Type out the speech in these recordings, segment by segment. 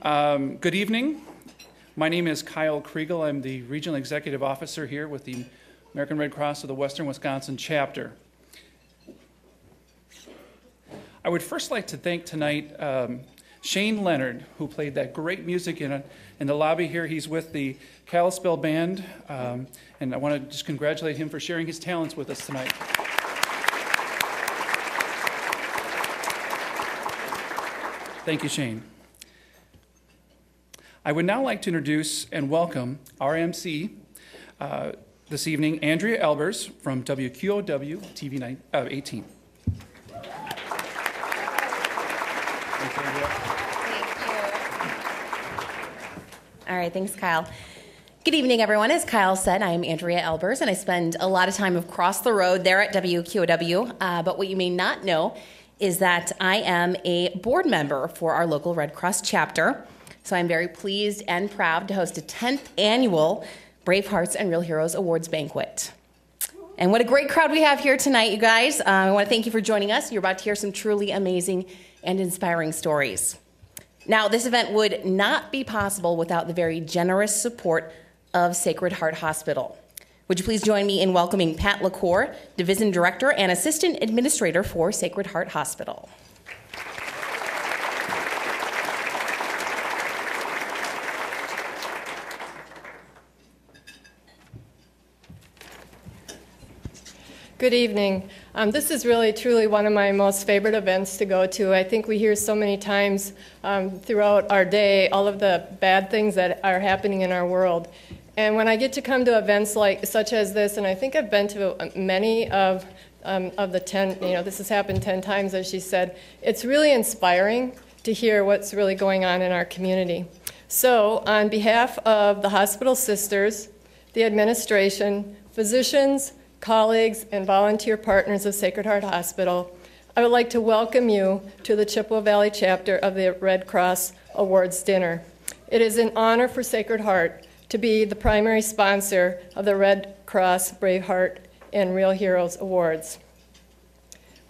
Good evening. My name is Kyle Kriegel. I'm the Regional Executive Officer here with the American Red Cross of the Western Wisconsin Chapter. I would first like to thank tonight Shane Leonard, who played that great music in the lobby here. He's with the Kalispell Band, and I want to just congratulate him for sharing his talents with us tonight. Thank you, Shane. I would now like to introduce and welcome our MC this evening, Andrea Elbers from WQOW TV 18. Thanks, Andrea. Thank you. All right, thanks, Kyle. Good evening, everyone. As Kyle said, I'm Andrea Elbers, and I spend a lot of time across the road there at WQOW. But what you may not know is that I am a board member for our local Red Cross chapter. So I'm very pleased and proud to host a 10th annual Brave Hearts and Real Heroes Awards Banquet. And what a great crowd we have here tonight, you guys. I want to thank you for joining us. You're about to hear some truly amazing and inspiring stories. Now, this event would not be possible without the very generous support of Sacred Heart Hospital. Would you please join me in welcoming Pat LaCour, Division Director and Assistant Administrator for Sacred Heart Hospital. Good evening. This is really, truly one of my most favorite events to go to. I think we hear so many times throughout our day all of the bad things that are happening in our world. And when I get to come to events such as this, and I think I've been to many of the 10, this has happened 10 times, as she said, it's really inspiring to hear what's really going on in our community. So on behalf of the hospital sisters, the administration, physicians, colleagues, and volunteer partners of Sacred Heart Hospital, I would like to welcome you to the Chippewa Valley chapter of the Red Cross Awards Dinner. It is an honor for Sacred Heart to be the primary sponsor of the Red Cross Brave Heart and Real Heroes Awards.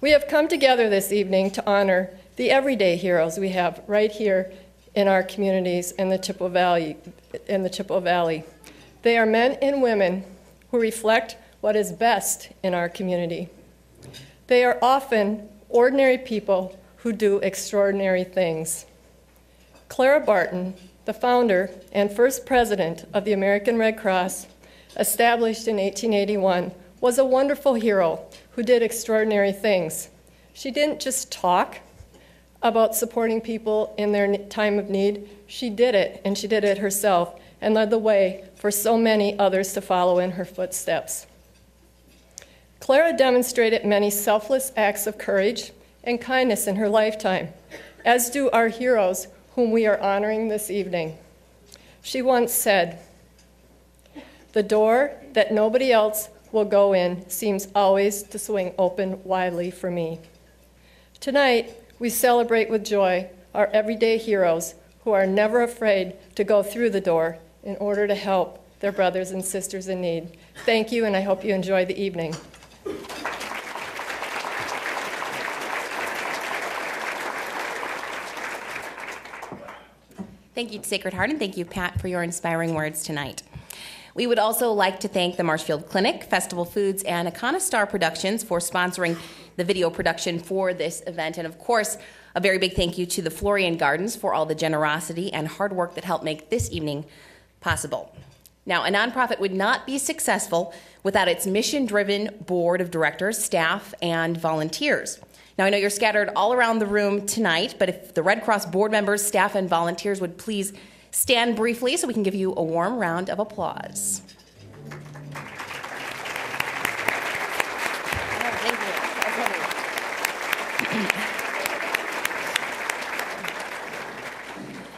We have come together this evening to honor the everyday heroes we have right here in our communities in the Chippewa Valley. They are men and women who reflect what is best in our community. They are often ordinary people who do extraordinary things. Clara Barton, the founder and first president of the American Red Cross, established in 1881, was a wonderful hero who did extraordinary things. She didn't just talk about supporting people in their time of need. She did it, and she did it herself, and led the way for so many others to follow in her footsteps. Clara demonstrated many selfless acts of courage and kindness in her lifetime, as do our heroes whom we are honoring this evening. She once said, "The door that nobody else will go in seems always to swing open widely for me." Tonight, we celebrate with joy our everyday heroes who are never afraid to go through the door in order to help their brothers and sisters in need. Thank you, and I hope you enjoy the evening. Thank you to Sacred Heart, and thank you, Pat, for your inspiring words tonight. We would also like to thank the Marshfield Clinic, Festival Foods, and Iconostar Productions for sponsoring the video production for this event. And of course, a very big thank you to the Florian Gardens for all the generosity and hard work that helped make this evening possible. Now, a nonprofit would not be successful without its mission-driven board of directors, staff, and volunteers. Now, I know you're scattered all around the room tonight, but if the Red Cross board members, staff, and volunteers would please stand briefly so we can give you a warm round of applause.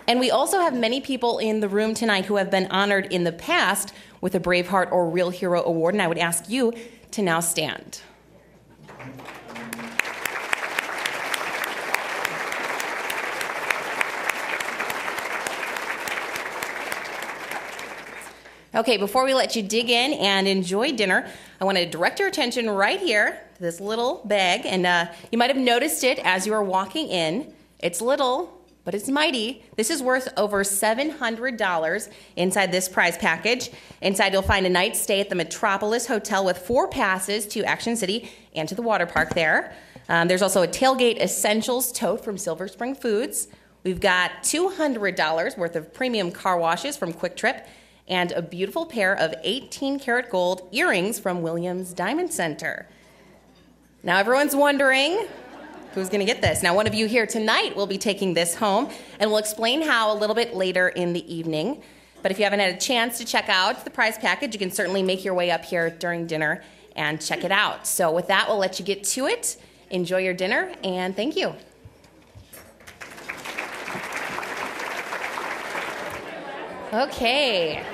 And we also have many people in the room tonight who have been honored in the past with a Brave Heart or Real Hero Award, and I would ask you to now stand. Okay, before we let you dig in and enjoy dinner, I want to direct your attention right here to this little bag, and you might have noticed it as you were walking in. It's little, but it's mighty. This is worth over $700 inside this prize package. Inside, you'll find a night stay at the Metropolis Hotel with 4 passes to Action City and to the water park there. There's also a tailgate essentials tote from Silver Spring Foods. We've got $200 worth of premium car washes from Quick Trip and a beautiful pair of 18-karat gold earrings from Williams Diamond Center. Now, everyone's wondering, who's going to get this? Now, one of you here tonight will be taking this home, and we'll explain how a little bit later in the evening. But if you haven't had a chance to check out the prize package, you can certainly make your way up here during dinner and check it out. So with that, we'll let you get to it. Enjoy your dinner, and thank you. Okay.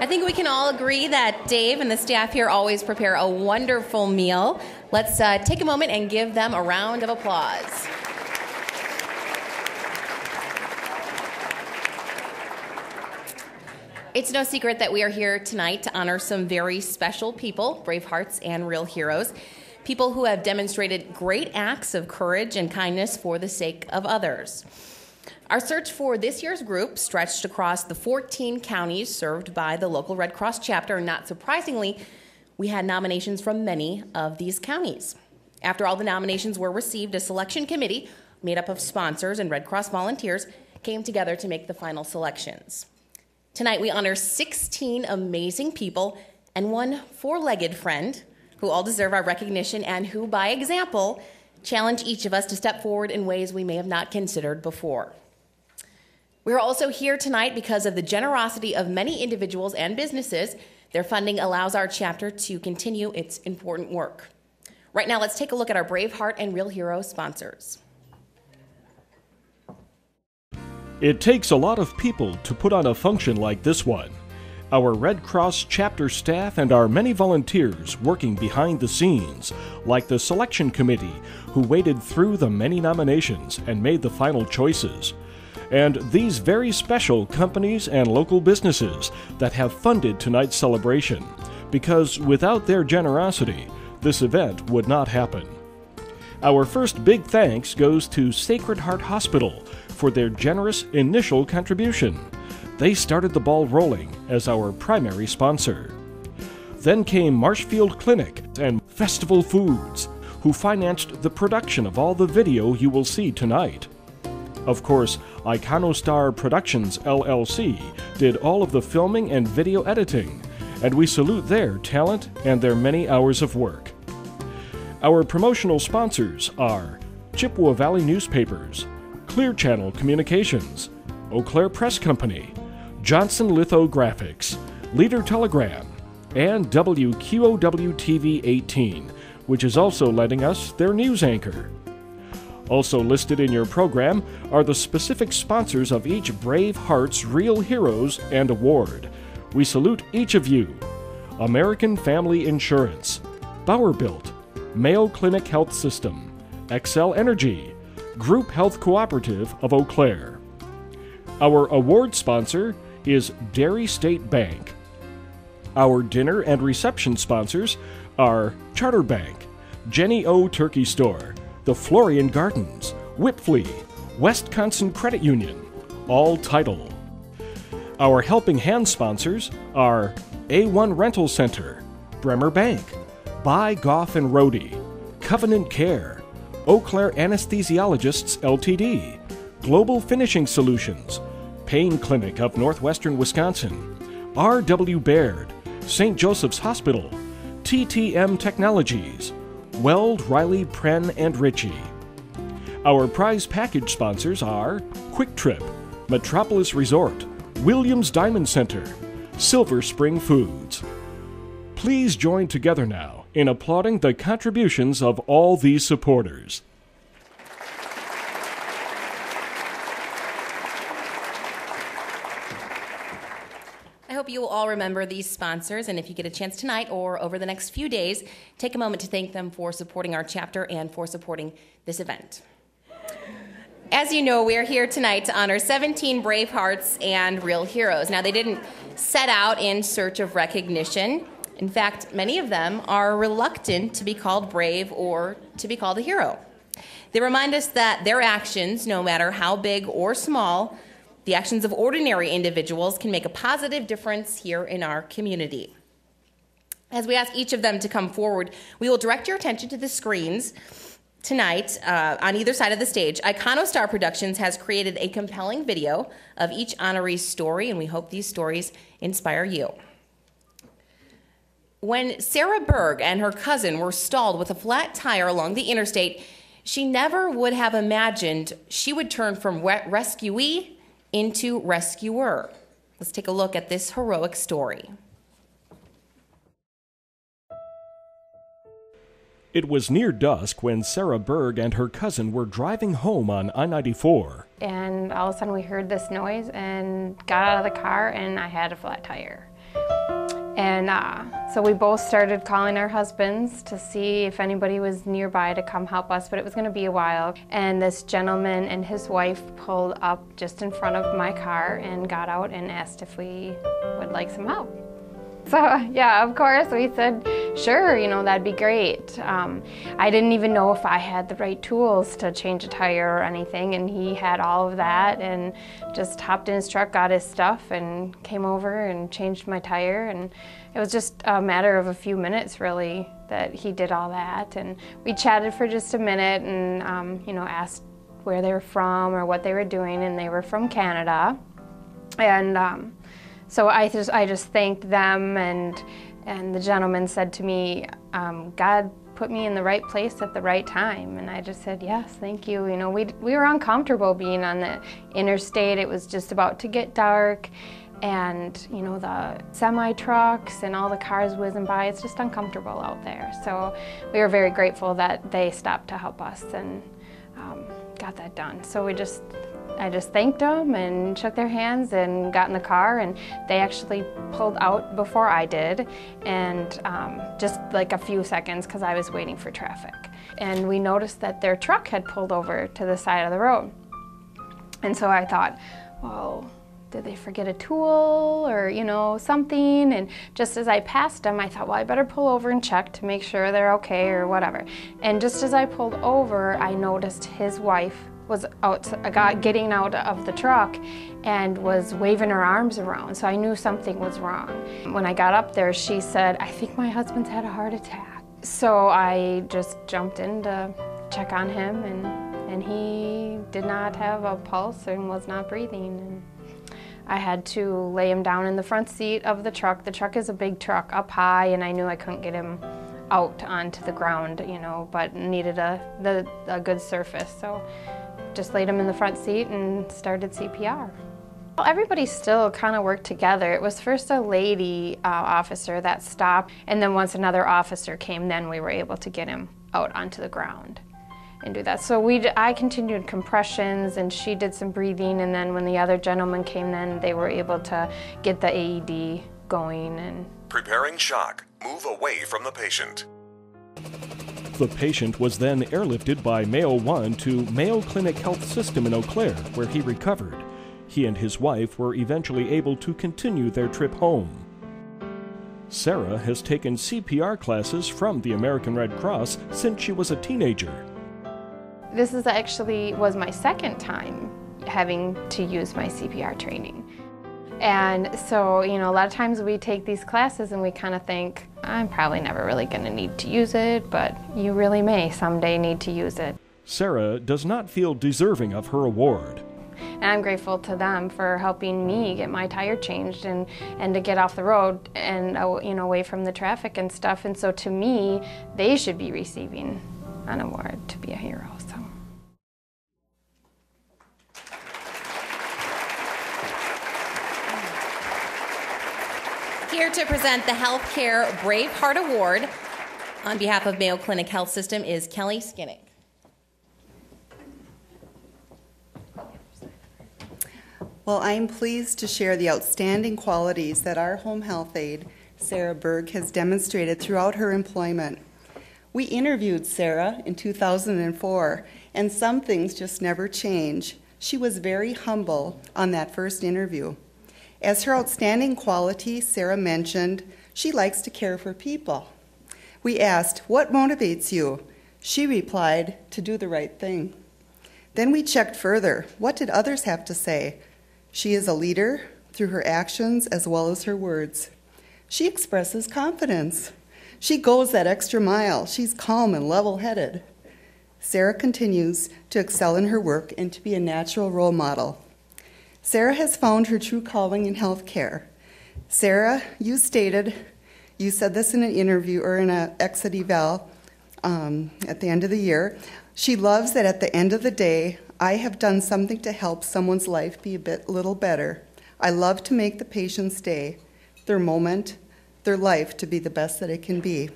I think we can all agree that Dave and the staff here always prepare a wonderful meal. Let's take a moment and give them a round of applause. It's no secret that we are here tonight to honor some very special people, brave hearts and real heroes, people who have demonstrated great acts of courage and kindness for the sake of others. Our search for this year's group stretched across the 14 counties served by the local Red Cross chapter, and not surprisingly, we had nominations from many of these counties. After all the nominations were received, a selection committee made up of sponsors and Red Cross volunteers came together to make the final selections. Tonight, we honor 16 amazing people and one 4-legged friend who all deserve our recognition and who, by example, challenge each of us to step forward in ways we may have not considered before. We're also here tonight because of the generosity of many individuals and businesses. Their funding allows our chapter to continue its important work. Right now, let's take a look at our Braveheart and Real Hero sponsors. It takes a lot of people to put on a function like this one. Our Red Cross chapter staff and our many volunteers working behind the scenes, like the selection committee who waded through the many nominations and made the final choices. And these very special companies and local businesses that have funded tonight's celebration, because without their generosity, this event would not happen. Our first big thanks goes to Sacred Heart Hospital for their generous initial contribution. They started the ball rolling as our primary sponsor. Then came Marshfield Clinic and Festival Foods, who financed the production of all the video you will see tonight. Of course, Iconostar Productions, LLC, did all of the filming and video editing, and we salute their talent and their many hours of work. Our promotional sponsors are Chippewa Valley Newspapers, Clear Channel Communications, Eau Claire Press Company, Johnson Lithographics, Leader Telegram, and WQOW-TV 18, which is also lending us their news anchor. Also listed in your program are the specific sponsors of each Brave Hearts Real Heroes and Award. We salute each of you. American Family Insurance, Bowerbuilt, Mayo Clinic Health System, Excel Energy, Group Health Cooperative of Eau Claire. Our award sponsor is Dairy State Bank. Our dinner and reception sponsors are Charter Bank, Jenny O Turkey Store, the Florian Gardens, Whipflea, Wisconsin Credit Union, all Title. Our helping hand sponsors are A1 Rental Center, Bremer Bank, Buy Goff and Rohde, Covenant Care, Eau Claire Anesthesiologists Ltd., Global Finishing Solutions, Pain Clinic of Northwestern Wisconsin, R.W. Baird, St. Joseph's Hospital, TTM Technologies, Weld, Riley, Pren, and Ritchie. Our prize package sponsors are Quick Trip, Metropolis Resort, Williams Diamond Center, Silver Spring Foods. Please join together now in applauding the contributions of all these supporters. I hope you will all remember these sponsors, and if you get a chance tonight or over the next few days, take a moment to thank them for supporting our chapter and for supporting this event. As you know, we are here tonight to honor 17 brave hearts and real heroes. Now, they didn't set out in search of recognition. In fact, many of them are reluctant to be called brave or to be called a hero. They remind us that their actions, no matter how big or small, the actions of ordinary individuals can make a positive difference here in our community. As we ask each of them to come forward, we will direct your attention to the screens tonight on either side of the stage. Iconostar Productions has created a compelling video of each honoree's story, and we hope these stories inspire you. When Sarah Berg and her cousin were stalled with a flat tire along the interstate, she never would have imagined she would turn from rescuee into rescuer. Let's take a look at this heroic story. It was near dusk when Sarah Berg and her cousin were driving home on I-94. And all of a sudden we heard this noise and got out of the car, and I had a flat tire. And so we both started calling our husbands to see if anybody was nearby to come help us, but it was going to be a while. And this gentleman and his wife pulled up just in front of my car and got out and asked if we would like some help. So yeah, of course, we said, sure, that'd be great. I didn't even know if I had the right tools to change a tire or anything, and he had all of that, and just hopped in his truck, got his stuff, and came over and changed my tire. And it was just a matter of a few minutes, really, that he did all that. And we chatted for just a minute and, asked where they were from or what they were doing, and they were from Canada. And so I just thanked them, and the gentleman said to me, God put me in the right place at the right time. And I just said, yes, thank you. We were uncomfortable being on the interstate. It was just about to get dark, and the semi-trucks and all the cars whizzing by, it's just uncomfortable out there. So we were very grateful that they stopped to help us and got that done. So I just thanked them and shook their hands and got in the car, and they actually pulled out before I did, and just like a few seconds because I was waiting for traffic. And we noticed that their truck had pulled over to the side of the road. And so I thought, well, did they forget a tool or, something? And just as I passed them, I thought, well, I better pull over and check to make sure they're okay or whatever. And just as I pulled over, I noticed his wife was getting out of the truck and was waving her arms around, so I knew something was wrong. When I got up there, she said, I think my husband's had a heart attack. So I just jumped in to check on him, and he did not have a pulse and was not breathing. And I had to lay him down in the front seat of the truck. The truck is a big truck up high, and I knew I couldn't get him out onto the ground, but needed a good surface. So just laid him in the front seat and started CPR. Well, everybody still kind of worked together. It was first a lady officer that stopped, and then once another officer came, then we were able to get him out onto the ground and do that. So I continued compressions, and she did some breathing, and then when the other gentleman came, then they were able to get the AED going. And preparing shock. Move away from the patient. The patient was then airlifted by Mayo 1 to Mayo Clinic Health System in Eau Claire, where he recovered. He and his wife were eventually able to continue their trip home. Sarah has taken CPR classes from the American Red Cross since she was a teenager. This was my second time having to use my CPR training. And so, a lot of times we take these classes and we kind of think, I'm probably never really going to need to use it, but you really may someday need to use it. Sarah does not feel deserving of her award. And I'm grateful to them for helping me get my tire changed and to get off the road and away from the traffic and stuff. And so to me, they should be receiving an award to be a hero. So. Here to present the Healthcare Brave Heart Award on behalf of Mayo Clinic Health System is Kelly Skinnick. Well, I'm pleased to share the outstanding qualities that our home health aide, Sarah Berg, has demonstrated throughout her employment. We interviewed Sarah in 2004, and some things just never change. She was very humble on that first interview. As her outstanding quality, Sarah mentioned she likes to care for people. We asked, what motivates you? She replied, to do the right thing. Then we checked further. What did others have to say? She is a leader through her actions as well as her words. She expresses confidence. She goes that extra mile. She's calm and level-headed. Sarah continues to excel in her work and to be a natural role model. Sarah has found her true calling in healthcare. Sarah, you said this in an interview or in an exit eval at the end of the year. She loves that at the end of the day, I have done something to help someone's life be a little better. I love to make the patient's day, their moment, their life to be the best that it can be.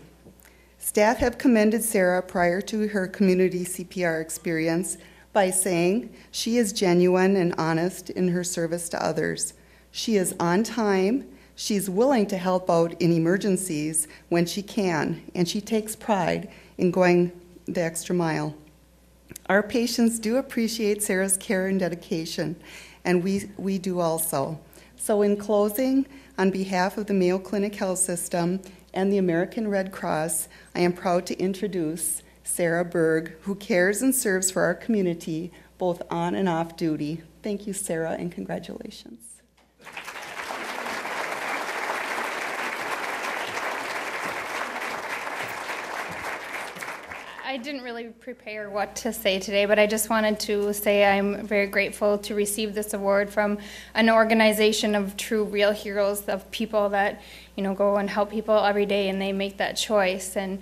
Staff have commended Sarah prior to her community CPR experience by saying she is genuine and honest in her service to others. She is on time, she's willing to help out in emergencies when she can, and she takes pride in going the extra mile. Our patients do appreciate Sarah's care and dedication, and we do also. So in closing, on behalf of the Mayo Clinic Health System and the American Red Cross, I am proud to introduce Sarah Berg, who cares and serves for our community, both on and off duty. Thank you, Sarah, and congratulations. I didn't really prepare what to say today, but I just wanted to say I'm very grateful to receive this award from an organization of true, real heroes, of people that, go and help people every day, and they make that choice. And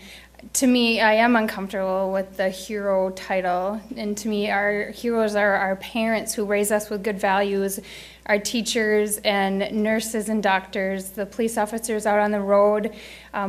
to me, I am uncomfortable with the hero title, and to me, our heroes are our parents who raise us with good values, our teachers and nurses and doctors, the police officers out on the road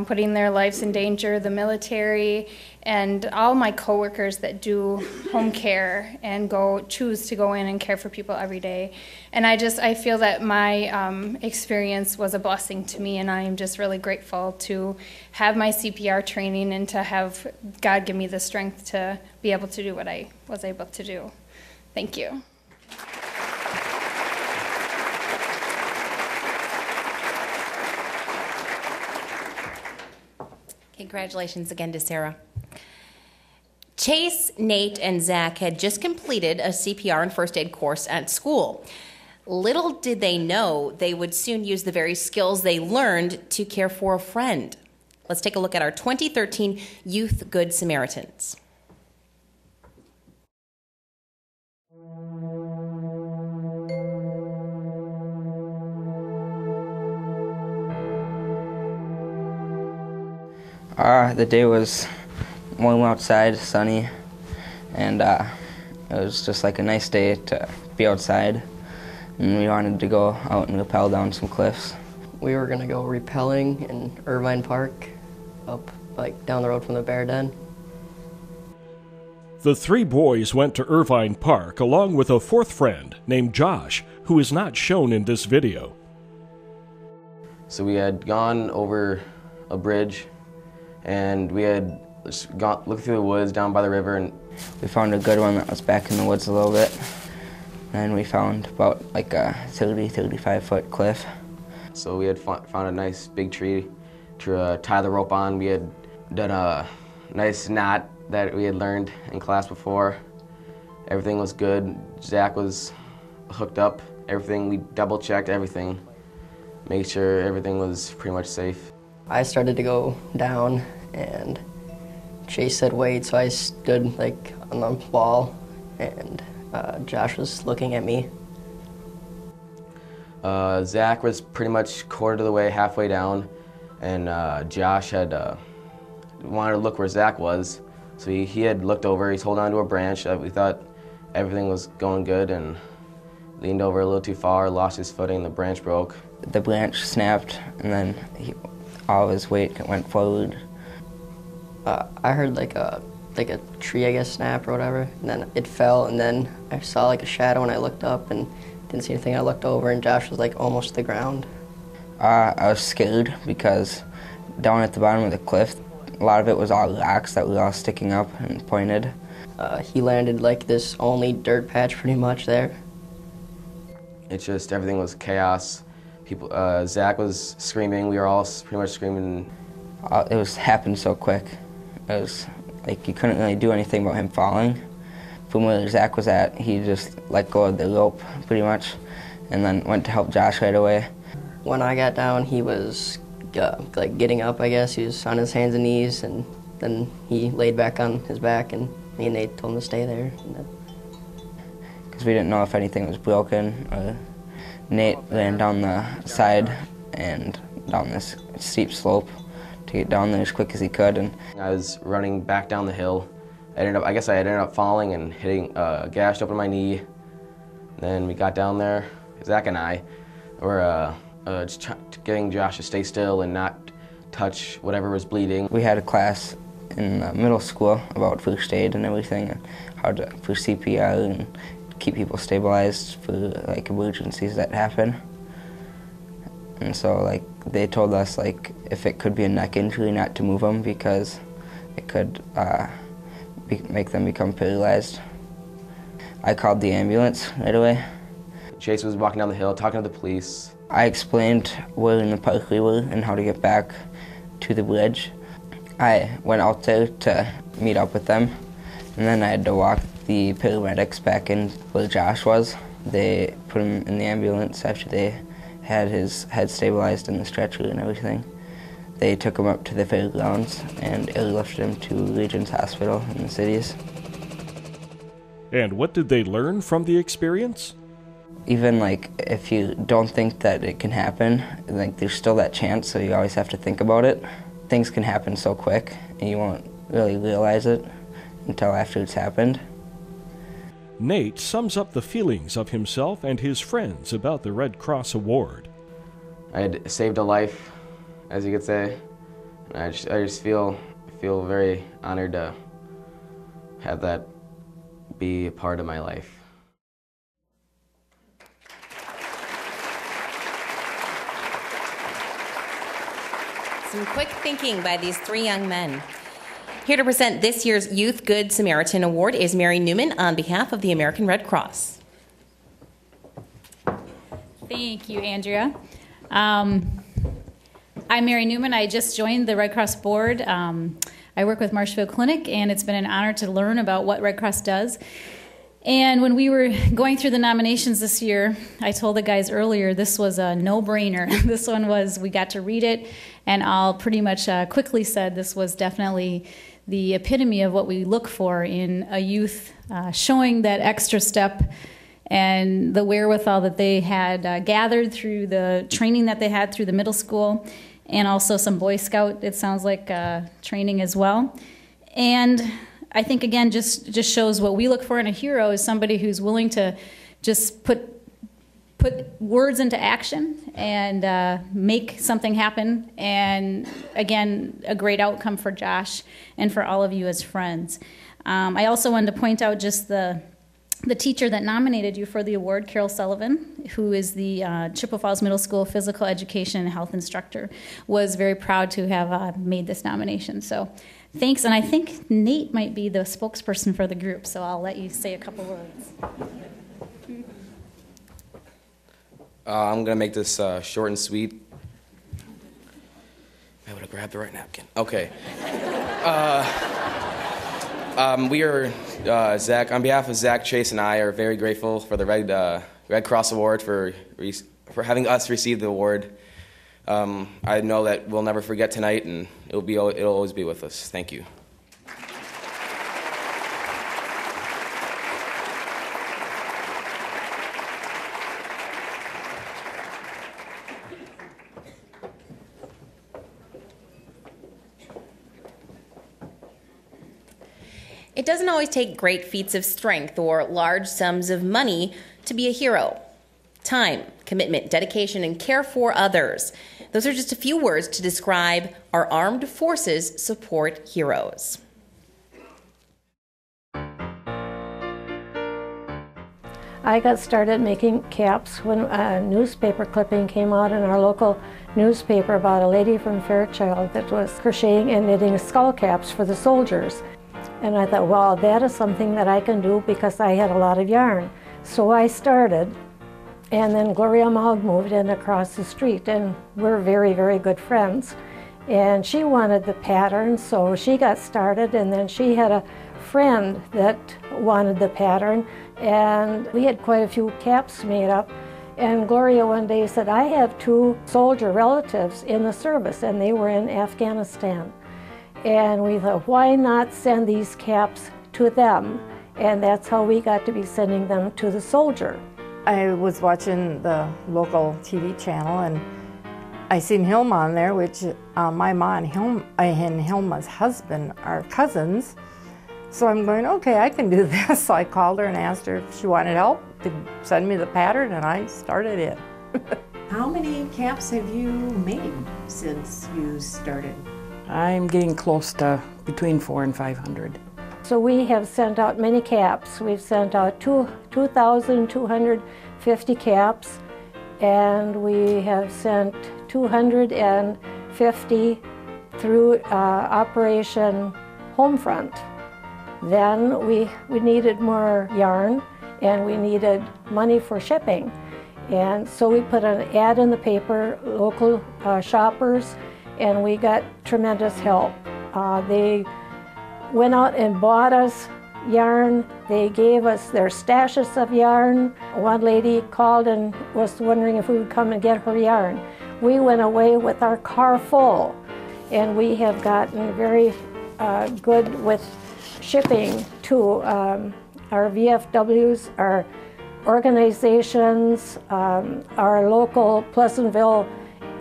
putting their lives in danger, the military, and all my coworkers that do home care and choose to go in and care for people every day. And I feel that my experience was a blessing to me, and I am just really grateful to have my CPR training and to have God give me the strength to be able to do what I was able to do. Thank you. Congratulations again to Sarah. Chase, Nate, and Zach had just completed a CPR and first aid course at school. Little did they know they would soon use the very skills they learned to care for a friend. Let's take a look at our 2013 Youth Good Samaritans. The day was warm outside, sunny, and it was just like a nice day to be outside, and we wanted to go out and rappel down some cliffs. We were going to go rappelling in Irvine Park, up down the road from the Bear Den. The three boys went to Irvine Park along with a fourth friend named Josh, who is not shown in this video. So we had gone over a bridge, and we had looked through the woods down by the river, and we found a good one that was back in the woods a little bit. And we found about a 35-foot cliff. So we had found a nice big tree to tie the rope on. We had done a nice knot that we had learned in class before. Everything was good. Zach was hooked up. Everything, we double-checked everything, made sure everything was pretty much safe. I started to go down, and Chase said wait, so I stood on the wall, and Josh was looking at me. Zach was pretty much quarter of the way, halfway down, and Josh had wanted to look where Zach was, so he had looked over. He's holding onto a branch. We thought everything was going good, and leaned over a little too far, lost his footing, the branch broke. The branch snapped, and then all of his weight went forward. I heard a tree, I guess, snap or whatever, and then it fell, and then I saw a shadow, and I looked up and didn't see anything. I looked over, and Josh was almost to the ground. I was scared because down at the bottom of the cliff, a lot of it was all rocks that were all sticking up and pointed. He landed this only dirt patch pretty much there. It's just everything was chaos. People, Zach was screaming. We were all pretty much screaming. It happened so quick. It was like you couldn't really do anything about him falling. From where Zach was at, he just let go of the rope pretty much, and then went to help Josh right away. When I got down, he was like getting up, I guess. He was on his hands and knees, and then he laid back on his back, and me and Nate told him to stay there. Because we didn't know if anything was broken. Nate ran down the side and down this steep slope to get down there as quick as he could. And I was running back down the hill. I guess I ended up falling and hitting, gashed open my knee. Then we got down there. Zach and I were just getting Josh to stay still and not touch whatever was bleeding. We had a class in middle school about first aid and everything, and for CPR and keep people stabilized for like emergencies that happen. And so like they told us like if it could be a neck injury, not to move them because it could make them become paralyzed. I called the ambulance right away. Chase was walking down the hill talking to the police. I explained where in the park we were and how to get back to the bridge. I went out there to meet up with them, and then I had to walk the paramedics back in where Josh was. They put him in the ambulance after they had his head stabilized in the stretcher and everything. They took him up to the fairgrounds and airlifted him to Regions Hospital in the cities. And what did they learn from the experience? Even like if you don't think that it can happen, like there's still that chance, so you always have to think about it. Things can happen so quick and you won't really realize it until after it's happened. Nate sums up the feelings of himself and his friends about the Red Cross Award. I had saved a life, as you could say. And I just feel very honored to have that be a part of my life. Some quick thinking by these three young men. Here to present this year's Youth Good Samaritan Award is Mary Newman on behalf of the American Red Cross. Thank you, Andrea. I'm Mary Newman. I just joined the Red Cross board. I work with Marshfield Clinic, and it's been an honor to learn about what Red Cross does. And when we were going through the nominations this year, I told the guys earlier this was a no-brainer. This one was, we got to read it, and I'll pretty much quickly said this was definitely the epitome of what we look for in a youth, showing that extra step and the wherewithal that they had gathered through the training that they had through the middle school, and also some Boy Scout, it sounds like, training as well. And I think, again, just shows what we look for in a hero is somebody who's willing to just put words into action and make something happen. And, again, a great outcome for Josh and for all of you as friends. I also wanted to point out just the teacher that nominated you for the award, Carol Sullivan, who is the Chippewa Falls Middle School physical education and health instructor, was very proud to have made this nomination. So thanks, and I think Nate might be the spokesperson for the group, so I'll let you say a couple words. I'm going to make this short and sweet. I would have grabbed the right napkin. Okay. We are, Zach, on behalf of Zach, Chase, and I are very grateful for the Red Cross Award for having us receive the award. I know that we'll never forget tonight, and it'll always be with us. Thank you. It doesn't always take great feats of strength or large sums of money to be a hero. Time, commitment, dedication, and care for others. Those are just a few words to describe our armed forces support heroes. I got started making caps when a newspaper clipping came out in our local newspaper about a lady from Fairchild that was crocheting and knitting skull caps for the soldiers. And I thought, well, that is something that I can do because I had a lot of yarn. So I started, and then Gloria Maug moved in across the street, and we're very, very good friends. And she wanted the pattern, so she got started, and then she had a friend that wanted the pattern, and we had quite a few caps made up. And Gloria one day said, I have 2 soldier relatives in the service, and they were in Afghanistan. And we thought, why not send these caps to them? And that's how we got to be sending them to the soldier. I was watching the local TV channel, and I seen Hilma on there, which my mom and Hilma's husband are cousins. So I'm going, okay, I can do this. So I called her and asked her if she wanted help to send me the pattern, and I started it. How many caps have you made since you started? I'm getting close to between 400 and 500. So we have sent out many caps. We've sent out 2,250 caps, and we have sent 250 through Operation Homefront. Then we needed more yarn, and we needed money for shipping. And so we put an ad in the paper, local shoppers, and we got tremendous help. They went out and bought us yarn. They gave us their stashes of yarn. One lady called and was wondering if we would come and get her yarn. We went away with our car full, and we have gotten very good with shipping to our VFWs, our organizations, our local Pleasantville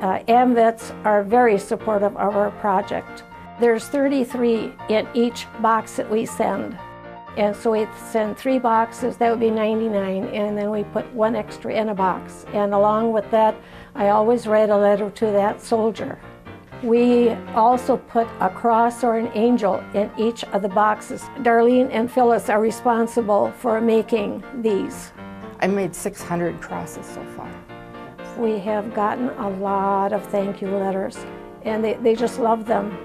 AMVETs are very supportive of our project. There's 33 in each box that we send. And so we send 3 boxes, that would be 99, and then we put 1 extra in a box. And along with that, I always write a letter to that soldier. We also put a cross or an angel in each of the boxes. Darlene and Phyllis are responsible for making these. I made 600 crosses so far. We have gotten a lot of thank you letters, and they just love them.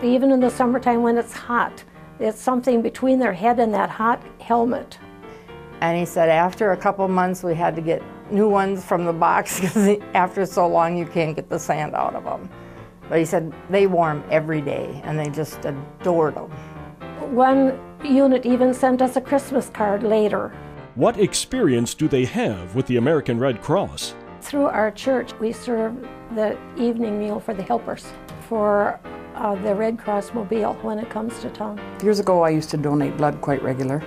Even in the summertime when it's hot, it's something between their head and that hot helmet. And he said after a couple months we had to get new ones from the box because after so long you can't get the sand out of them. But he said they wore them every day, and they just adored them. One unit even sent us a Christmas card later. What experience do they have with the American Red Cross? Through our church, we serve the evening meal for the helpers for the Red Cross mobile when it comes to town. Years ago, I used to donate blood quite regular.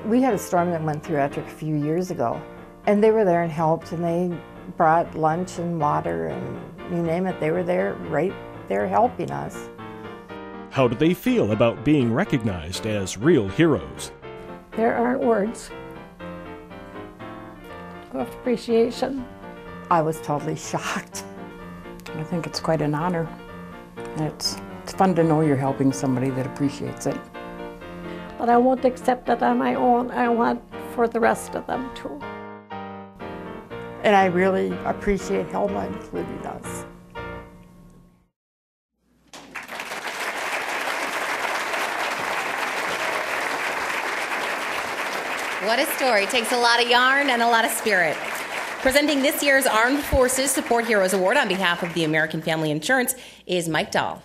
We had a storm that went through after a few years ago, and they were there and helped, and they brought lunch and water and you name it, they were there, right there helping us. How do they feel about being recognized as real heroes? There aren't words of appreciation. I was totally shocked. I think it's quite an honor. It's fun to know you're helping somebody that appreciates it. But I won't accept it on my own. I want for the rest of them too. And I really appreciate Hilma including us. What a story. Takes a lot of yarn and a lot of spirit. Presenting this year's Armed Forces Support Heroes Award on behalf of the American Family Insurance is Mike Dahl.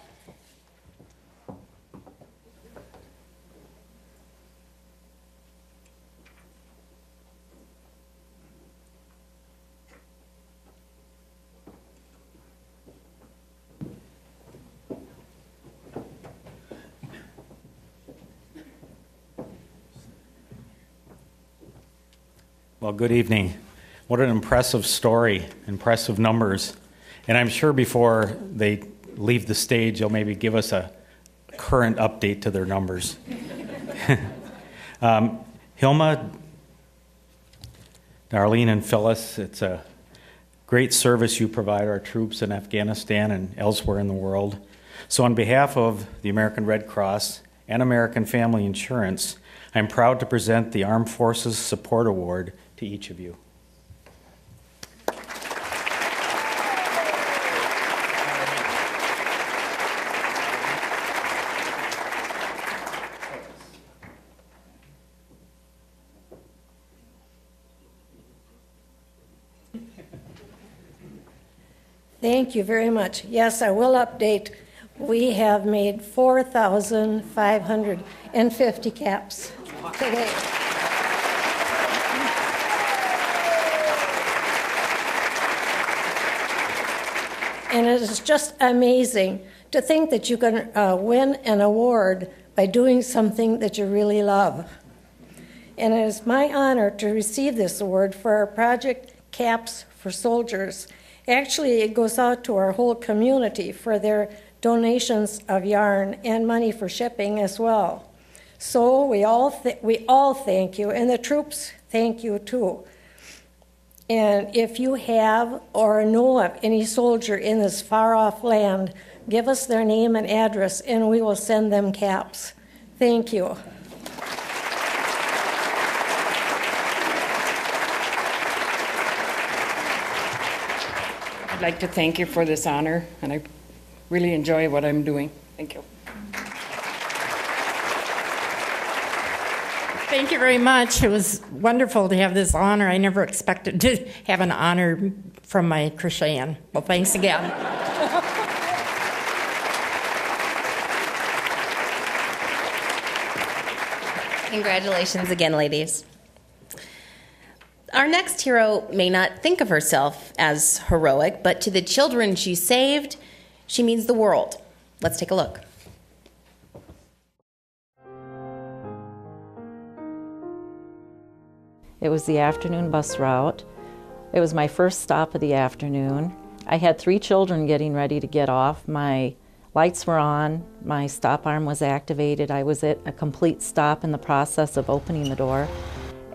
Well, good evening. What an impressive story, impressive numbers. And I'm sure before they leave the stage, they'll maybe give us a current update to their numbers. Hilma, Darlene, and Phyllis, it's a great service you provide our troops in Afghanistan and elsewhere in the world. So on behalf of the American Red Cross and American Family Insurance, I'm proud to present the Armed Forces Support Award to each of you. Thank you very much. Yes, I will update. We have made 4,550 caps today. And it is just amazing to think that you can win an award by doing something that you really love. And it is my honor to receive this award for our project Caps for Soldiers. Actually, it goes out to our whole community for their donations of yarn and money for shipping as well. So we all thank you, and the troops thank you too. And if you have or know of any soldier in this far-off land, give us their name and address, and we will send them caps. Thank you. I'd like to thank you for this honor, and I really enjoy what I'm doing. Thank you. Thank you very much. It was wonderful to have this honor. I never expected to have an honor from my crocheting. Well, thanks again. Congratulations again, ladies. Our next hero may not think of herself as heroic, but to the children she saved, she means the world. Let's take a look. It was the afternoon bus route. It was my first stop of the afternoon. I had 3 children getting ready to get off. My lights were on, my stop arm was activated. I was at a complete stop in the process of opening the door.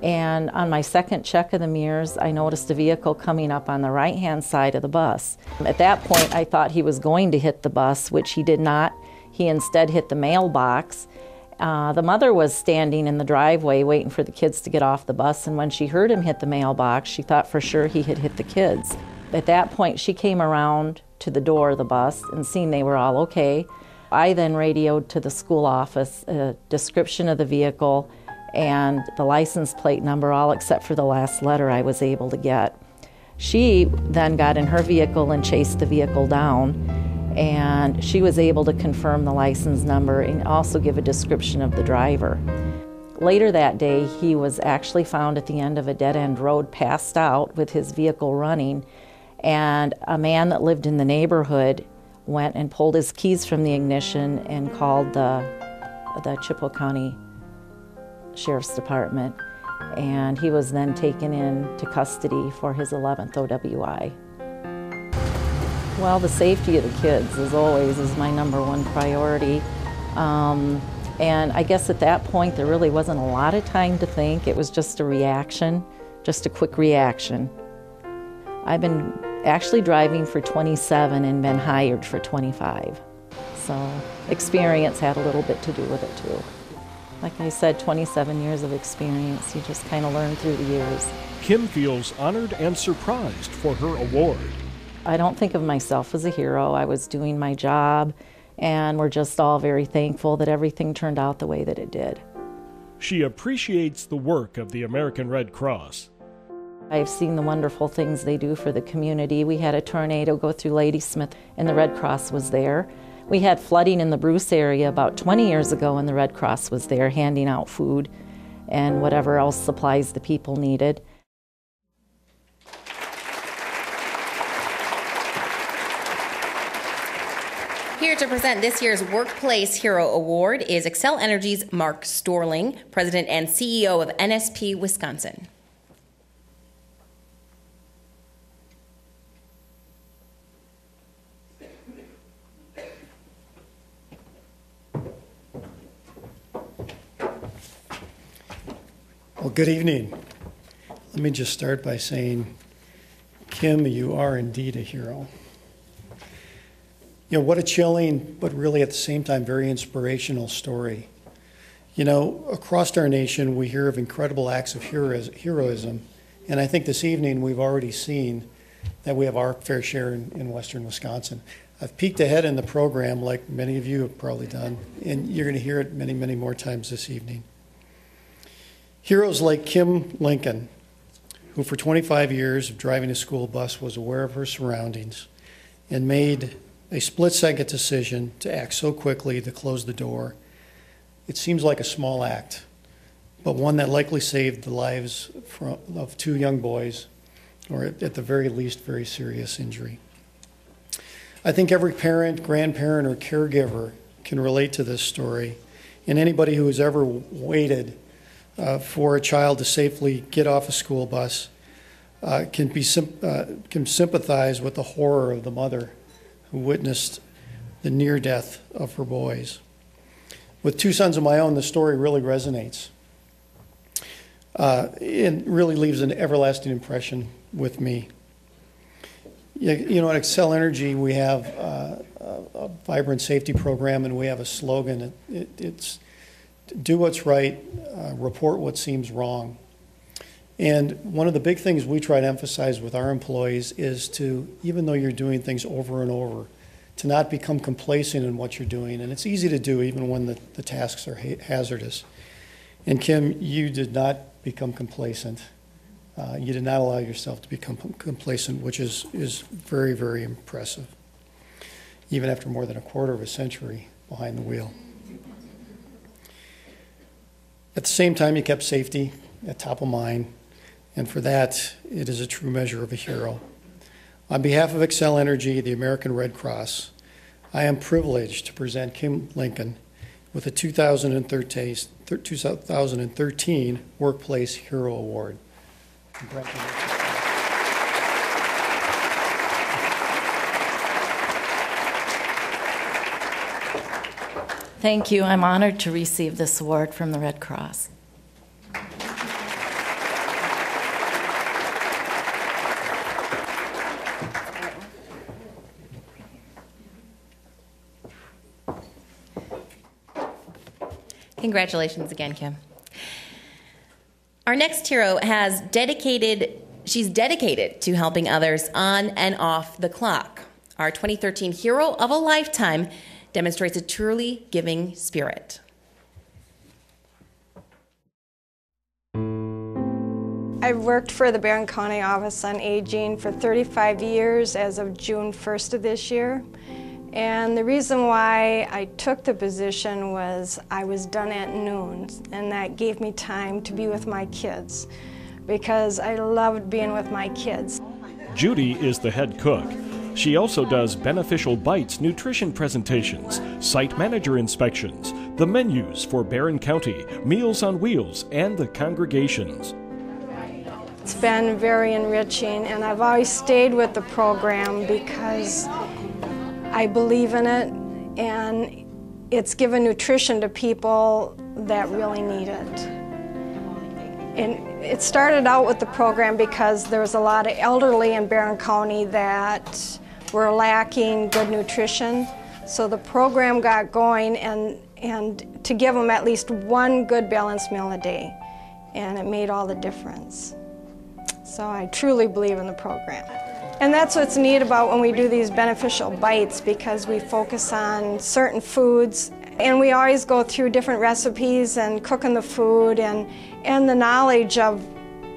And on my second check of the mirrors, I noticed a vehicle coming up on the right-hand side of the bus. At that point, I thought he was going to hit the bus, which he did not. He instead hit the mailbox. The mother was standing in the driveway waiting for the kids to get off the bus, and when she heard him hit the mailbox, she thought for sure he had hit the kids. At that point, she came around to the door of the bus and seen they were all okay. I then radioed to the school office a description of the vehicle and the license plate number, all except for the last letter I was able to get. She then got in her vehicle and chased the vehicle down, and she was able to confirm the license number and also give a description of the driver. Later that day, he was actually found at the end of a dead-end road, passed out with his vehicle running, and a man that lived in the neighborhood went and pulled his keys from the ignition and called the Chippewa County Sheriff's Department, and he was then taken into custody for his 11th OWI. Well, the safety of the kids, as always, is my #1 priority. And I guess at that point, there really wasn't a lot of time to think. It was just a reaction, just a quick reaction. I've been actually driving for 27 and been hired for 25. So experience had a little bit to do with it too. Like I said, 27 years of experience. You just kind of learn through the years. Kim feels honored and surprised for her award. I don't think of myself as a hero. I was doing my job, and we're just all very thankful that everything turned out the way that it did. She appreciates the work of the American Red Cross. I've seen the wonderful things they do for the community. We had a tornado go through Ladysmith, and the Red Cross was there. We had flooding in the Bruce area about 20 years ago, and the Red Cross was there handing out food and whatever else supplies the people needed. Here to present this year's Workplace Hero Award is Xcel Energy's Mark Storling, President and CEO of NSP Wisconsin. Well, good evening. Let me just start by saying, Kim, you are indeed a hero. You know, what a chilling, but really at the same time very inspirational story. You know, across our nation, we hear of incredible acts of heroism, and I think this evening we've already seen that we have our fair share in western Wisconsin. I've peeked ahead in the program, like many of you have probably done, and you're going to hear it many, many more times this evening. Heroes like Kim Lincoln, who for 25 years of driving a school bus was aware of her surroundings, and made a split-second decision to act so quickly to close the door. It seems like a small act, but one that likely saved the lives of 2 young boys, or at the very least, very serious injury. I think every parent, grandparent, or caregiver can relate to this story, and anybody who has ever waited for a child to safely get off a school bus can sympathize with the horror of the mother who witnessed the near death of her boys. With 2 sons of my own, the story really resonates. It really leaves an everlasting impression with me. You know, at Excel Energy, we have a vibrant safety program, and we have a slogan. It's do what's right, report what seems wrong. And one of the big things we try to emphasize with our employees is to, even though you're doing things over and over, to not become complacent in what you're doing. And it's easy to do even when the tasks are hazardous. And Kim, you did not become complacent. You did not allow yourself to become complacent, which is very, very impressive, even after more than a quarter of a century behind the wheel. At the same time, you kept safety at top of mind, and for that, it is a true measure of a hero. On behalf of Excel Energy, the American Red Cross, I am privileged to present Kim Lincoln with a 2013 Workplace Hero Award. Congratulations. Thank you. I'm honored to receive this award from the Red Cross. Congratulations again, Kim. Our next hero she's dedicated to helping others on and off the clock. Our 2013 Hero of a Lifetime demonstrates a truly giving spirit. I've worked for the Barron County Office on Aging for 35 years as of June 1st of this year. And the reason why I took the position was I was done at noon, and that gave me time to be with my kids because I loved being with my kids. Judy is the head cook. She also does Beneficial Bites nutrition presentations, site manager inspections, the menus for Barron County, Meals on Wheels, and the congregations. It's been very enriching, and I've always stayed with the program because I believe in it, and it's given nutrition to people that really need it. And it started out with the program because there was a lot of elderly in Barron County that were lacking good nutrition. So the program got going and to give them at least one good balanced meal a day. And it made all the difference. So I truly believe in the program. And that's what's neat about when we do these beneficial bites, because we focus on certain foods and we always go through different recipes and cooking the food and the knowledge of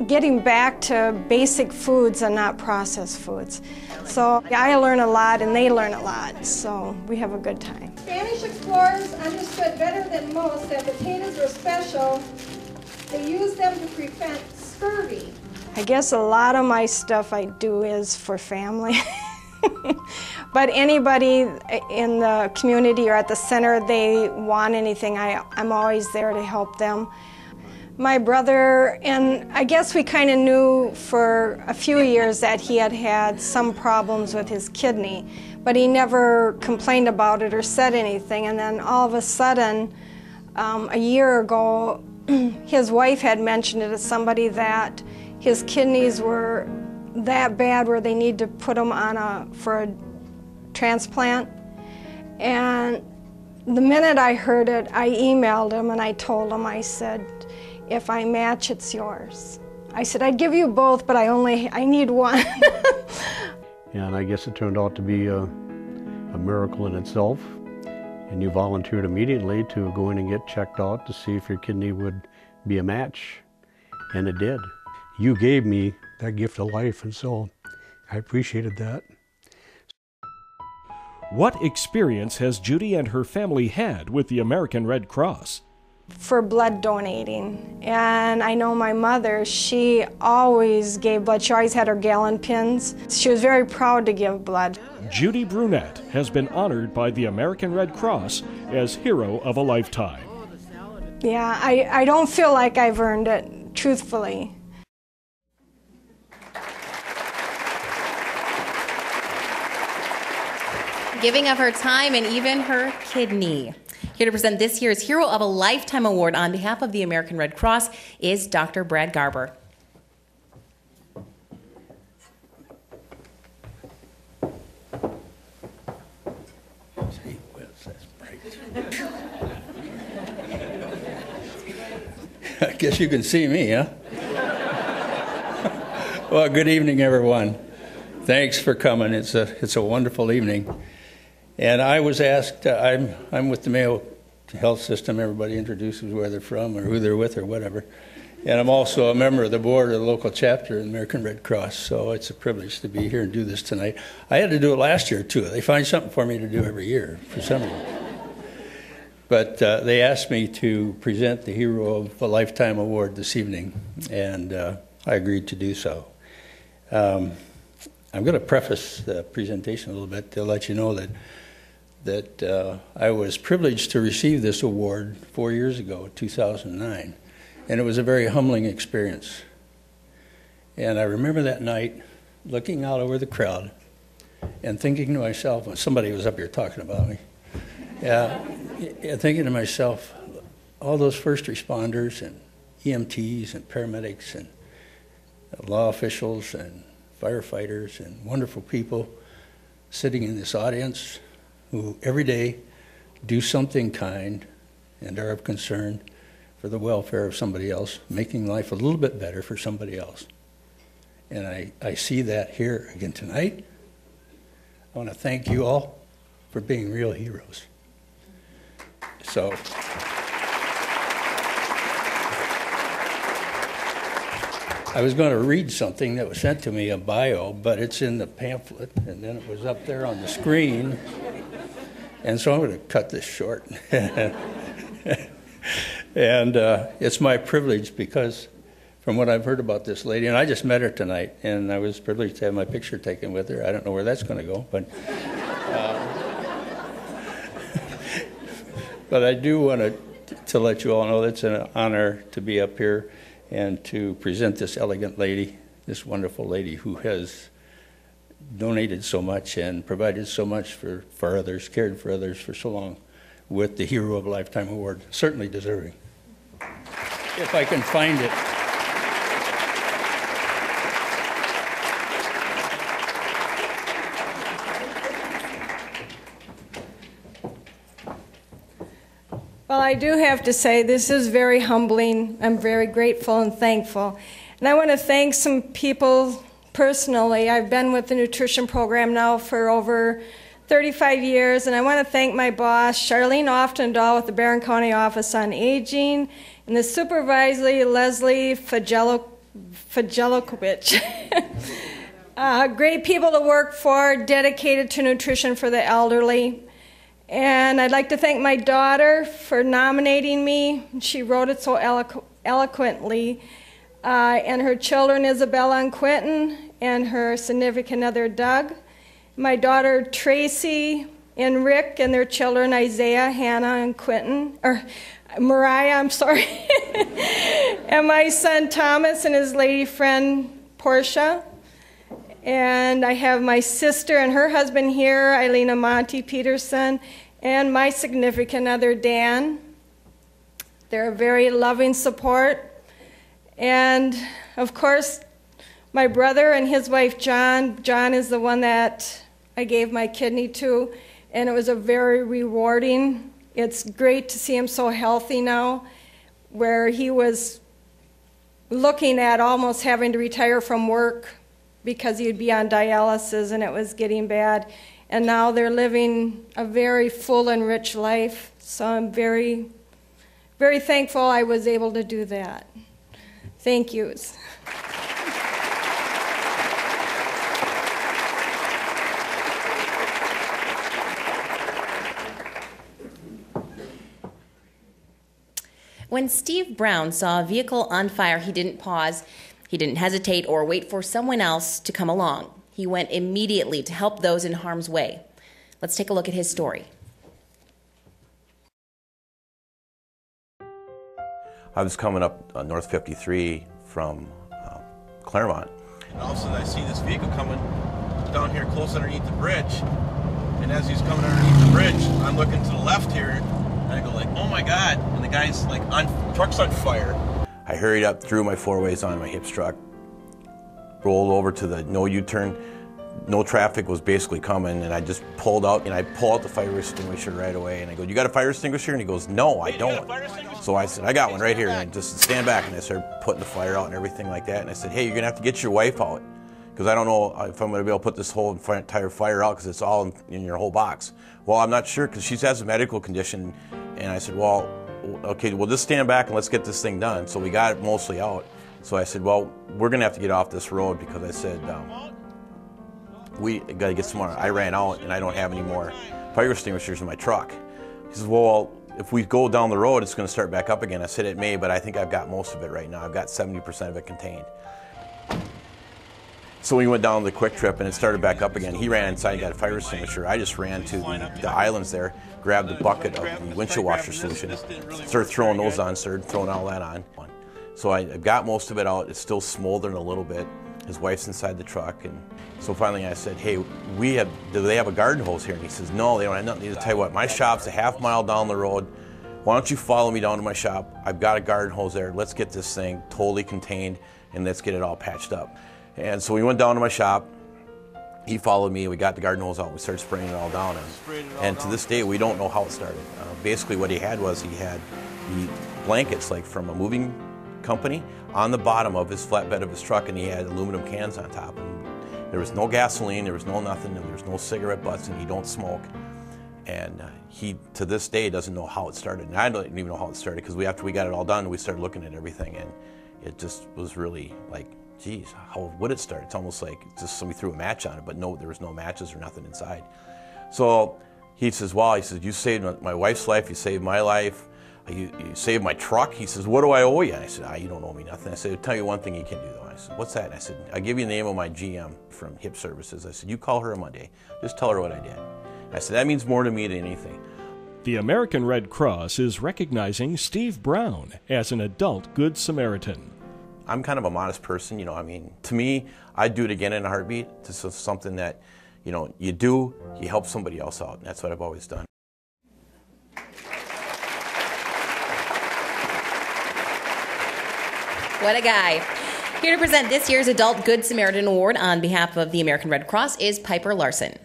getting back to basic foods and not processed foods. So I learn a lot and they learn a lot, so we have a good time. Spanish explorers understood better than most that potatoes were special. They used them to prevent scurvy. I guess a lot of my stuff I do is for family. But anybody in the community or at the center, they want anything, I'm always there to help them. My brother, and I guess we kind of knew for a few years that he had had some problems with his kidney, but he never complained about it or said anything. And then all of a sudden, a year ago, his wife had mentioned it to somebody that his kidneys were that bad where they need to put him on for a transplant. And the minute I heard it, I emailed him and I told him, I said, if I match, it's yours. I said, I'd give you both, but I need one. And I guess it turned out to be a miracle in itself. And you volunteered immediately to go in and get checked out to see if your kidney would be a match. And it did. You gave me that gift of life, and so I appreciated that. What experience has Judy and her family had with the American Red Cross? For blood donating. And I know my mother, she always gave blood. She always had her gallon pins. She was very proud to give blood. Judy Brunette has been honored by the American Red Cross as Hero of a Lifetime. Yeah, I don't feel like I've earned it, truthfully. Giving of her time and even her kidney. Here to present this year's Hero of a Lifetime Award on behalf of the American Red Cross is Dr. Brad Garber. I guess you can see me, huh? Well, good evening, everyone. Thanks for coming. It's a wonderful evening. And I was asked, I'm with the Mayo Health System. Everybody introduces where they're from or who they're with or whatever. And I'm also a member of the board of the local chapter of the American Red Cross, so it's a privilege to be here and do this tonight. I had to do it last year, too. They find something for me to do every year for some reason. But they asked me to present the Hero of a Lifetime Award this evening, and I agreed to do so. I'm going to preface the presentation a little bit to let you know that I was privileged to receive this award 4 years ago, 2009, and it was a very humbling experience. And I remember that night looking out over the crowd and thinking to myself, when somebody was up here talking about me, thinking to myself, all those first responders and EMTs and paramedics and law officials and firefighters and wonderful people sitting in this audience who every day do something kind and are of concern for the welfare of somebody else, making life a little bit better for somebody else. And I see that here again tonight. I want to thank you all for being real heroes. So I was going to read something that was sent to me, a bio, but it's in the pamphlet, and then it was up there on the screen. And so I'm going to cut this short. And it's my privilege because from what I've heard about this lady, and I just met her tonight, and I was privileged to have my picture taken with her. I don't know where that's going to go, but but I do want to let you all know that it's an honor to be up here and to present this elegant lady, this wonderful lady who has donated so much and provided so much for others, cared for others for so long, with the Hero of a Lifetime Award. Certainly deserving. If I can find it. Well, I do have to say this is very humbling. I'm very grateful and thankful. And I want to thank some people personally. I've been with the nutrition program now for over 35 years, and I want to thank my boss, Charlene Oftendahl with the Barron County Office on Aging, and the supervisor, Leslie Fajelokovich. Great people to work for, dedicated to nutrition for the elderly. And I'd like to thank my daughter for nominating me. She wrote it so eloquently. And her children, Isabella and Quentin, and her significant other, Doug. My daughter, Tracy and Rick, and their children, Isaiah, Hannah, and Quentin. Or Mariah, I'm sorry. And my son, Thomas, and his lady friend, Portia. And I have my sister and her husband here, Eileen Monty Peterson, and my significant other, Dan. They're a very loving support. And, of course, my brother and his wife, John. John is the one that I gave my kidney to, and it was a very rewarding. It's great to see him so healthy now, where he was looking at almost having to retire from work because he'd be on dialysis and it was getting bad. And now they're living a very full and rich life. So I'm very, very thankful I was able to do that. Thank yous. When Steve Brown saw a vehicle on fire, he didn't pause, he didn't hesitate or wait for someone else to come along. He went immediately to help those in harm's way. Let's take a look at his story. I was coming up North 53 from Claremont. And all of a sudden I see this vehicle coming down here close underneath the bridge. And as he's coming underneath the bridge, I'm looking to the left here, and I go like, oh my God, and the guy's like, truck's on fire. I hurried up, threw my four ways on my Hips truck, rolled over to the no U-turn. No traffic was basically coming, and I just pulled out, and I pull out the fire extinguisher right away, and I go, you got a fire extinguisher? And he goes, no, I don't. So I said, I got one right here, and I just stand back, and I started putting the fire out and everything like that, and I said, hey, you're going to have to get your wife out, because I don't know if I'm going to be able to put this whole entire fire out, because it's all in your whole box. Well, I'm not sure, because she has a medical condition, and I said, well, okay, well, just stand back and let's get this thing done. So we got it mostly out. So I said, well, we're going to have to get off this road, because I said, we got to get some more. I ran out, and I don't have any more fire extinguishers in my truck. He says, well, if we go down the road, it's going to start back up again. I said, it may, but I think I've got most of it right now. I've got 70% of it contained. So we went down the quick trip, and it started back up again. He ran inside and got a fire extinguisher. I just ran to the islands there, grabbed the bucket of the windshield washer solution, started throwing those on, started throwing all that on. So I got most of it out. It's still smoldering a little bit. His wife's inside the truck, and so finally I said, hey, do they have a garden hose here? And he says, no, they don't have nothing. To tell you what, my shop's a half mile down the road. Why don't you follow me down to my shop? I've got a garden hose there. Let's get this thing totally contained, and let's get it all patched up. And so we went down to my shop. He followed me. We got the garden hose out. We started spraying it all down. And to this day, we don't know how it started. Basically, what he had was he had the blankets, like from a moving company, on the bottom of his flatbed of his truck, and he had aluminum cans on top. And there was no gasoline, there was no nothing, there was no cigarette butts, and he don't smoke. And he, to this day, doesn't know how it started. And I don't even know how it started, because after we got it all done, we started looking at everything, and it just was really like, geez, how would it start? It's almost like just somebody threw a match on it, but no, there was no matches or nothing inside. So he says, wow, he says, you saved my wife's life, you saved my life, you saved my truck. He says, what do I owe you? And I said, you don't owe me nothing. I said, I'll tell you one thing you can do, though. I said, what's that? And I said, I'll give you the name of my GM from HIP Services. I said, you call her on Monday. Just tell her what I did. I said, that means more to me than anything. The American Red Cross is recognizing Steve Brown as an adult Good Samaritan. I'm kind of a modest person, I mean, to me, I'd do it again in a heartbeat. This is something that, you do, you help somebody else out. And that's what I've always done. What a guy. Here to present this year's Adult Good Samaritan Award on behalf of the American Red Cross is Piper Larson.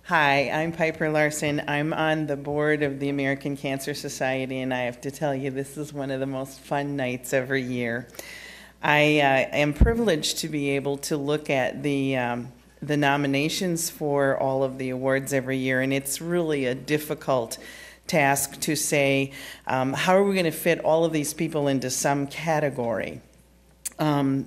Hi, I'm Piper Larson. I'm on the board of the American Cancer Society, and I have to tell you, this is one of the most fun nights every year. I am privileged to be able to look at the nominations for all of the awards every year, and it's really a difficult task to say, how are we going to fit all of these people into some category?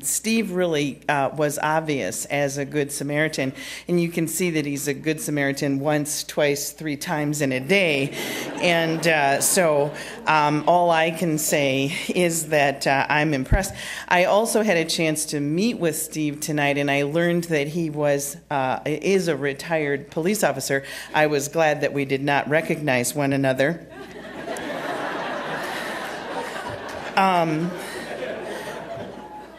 Steve really was obvious as a Good Samaritan, and you can see that he's a Good Samaritan once, twice, 3 times in a day. And so all I can say is that I'm impressed. I also had a chance to meet with Steve tonight, and I learned that he is a retired police officer. I was glad that we did not recognize one another.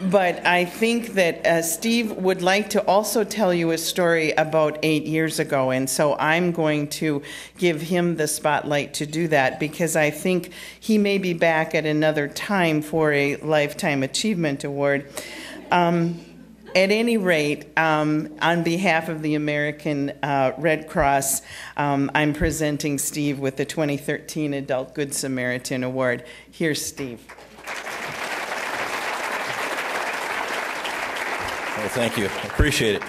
But I think that Steve would like to also tell you a story about 8 years ago, and so I'm going to give him the spotlight to do that, because I think he may be back at another time for a Lifetime Achievement Award. At any rate, on behalf of the American Red Cross, I'm presenting Steve with the 2013 Adult Good Samaritan Award. Here's Steve. Well, thank you. I appreciate it.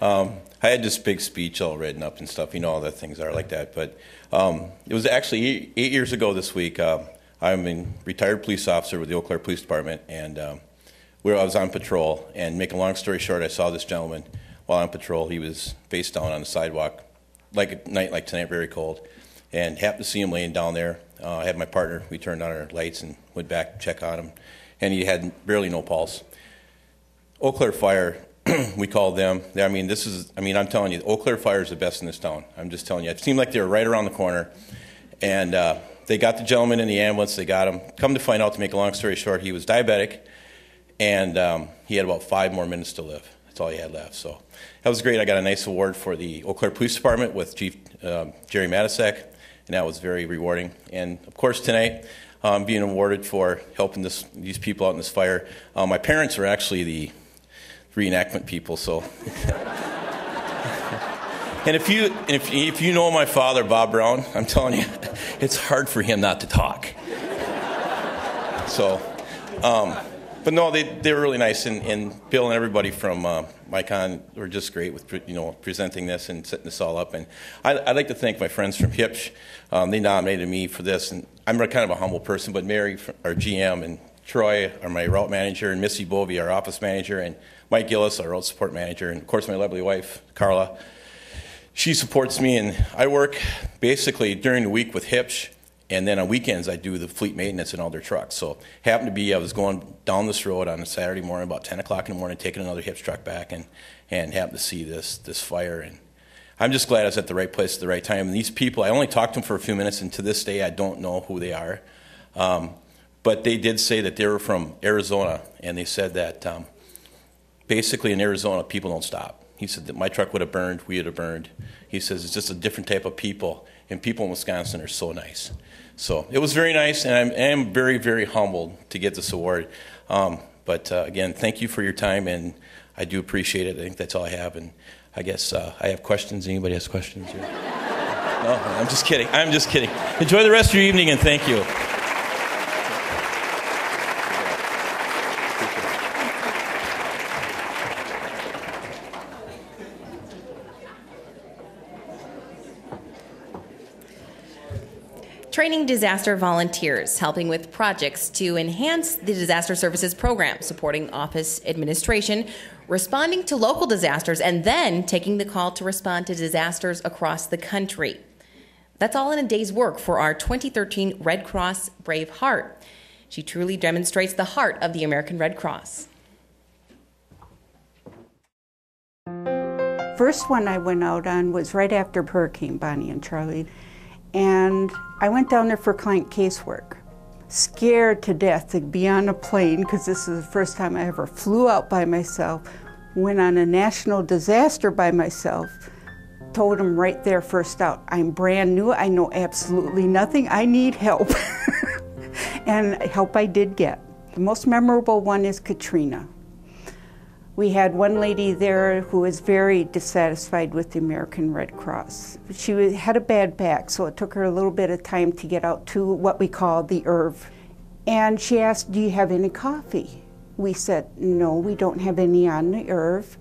I had this big speech all written up and stuff. You know how that things are like that. But it was actually 8 years ago this week. I I'm a retired police officer with the Eau Claire Police Department, and I was on patrol. And make a long story short, I saw this gentleman while on patrol. He was face down on the sidewalk, like a night like tonight, very cold, and happened to see him laying down there. I had my partner. We turned on our lights and went back to check on him, and he had barely no pulse. Eau Claire Fire, we called them. I'm telling you, Eau Claire Fire is the best in this town. I'm just telling you. It seemed like they were right around the corner, and they got the gentleman in the ambulance. They got him. Come to find out, to make a long story short, he was diabetic, and he had about 5 more minutes to live. That's all he had left. So that was great. I got a nice award for the Eau Claire Police Department with Chief Jerry Matisak, and that was very rewarding. And of course tonight, I'm being awarded for helping these people out in this fire. My parents are actually the reenactment people, so. And if you know my father, Bob Brown, I'm telling you, it's hard for him not to talk. So, but no, they were really nice, and Bill and everybody from Micon were just great with presenting this and setting this all up. And I'd like to thank my friends from Hipsch. They nominated me for this, and I'm kind of a humble person, but Mary, our GM, and Troy, are my route manager, and Missy Bovey, our office manager, and Mike Gillis, our road support manager, and of course my lovely wife, Carla. She supports me, and I work basically during the week with Hipsch, and then on weekends I do the fleet maintenance in all their trucks. So happened to be I was going down this road on a Saturday morning about 10 o'clock in the morning, taking another Hipsch truck back, and happened to see this fire. And I'm just glad I was at the right place at the right time. And these people, I only talked to them for a few minutes, and to this day I don't know who they are. But they did say that they were from Arizona, and they said that basically in Arizona people don't stop. He said that my truck would have burned, we would have burned. He says it's just a different type of people, and people in Wisconsin are so nice. So it was very nice, and I am very, very humbled to get this award. But again, thank you for your time, and I do appreciate it. I think that's all I have, and I guess I have questions. Anybody has questions? No, I'm just kidding. I'm just kidding. Enjoy the rest of your evening, and thank you. Training disaster volunteers, helping with projects to enhance the disaster services program, supporting office administration, responding to local disasters, and then taking the call to respond to disasters across the country. That's all in a day's work for our 2013 Red Cross Brave Heart. She truly demonstrates the heart of the American Red Cross. First one I went out on was right after Hurricane Bonnie and Charlie. And I went down there for client casework, scared to death to be on a plane, because this is the first time I ever flew out by myself, went on a national disaster by myself, told them right there first out, I'm brand new, I know absolutely nothing, I need help. And help I did get. The most memorable one is Katrina. We had one lady there who was very dissatisfied with the American Red Cross. She had a bad back, so it took her a little bit of time to get out to what we call the IRV. And she asked, do you have any coffee? We said, no, we don't have any on the IRV.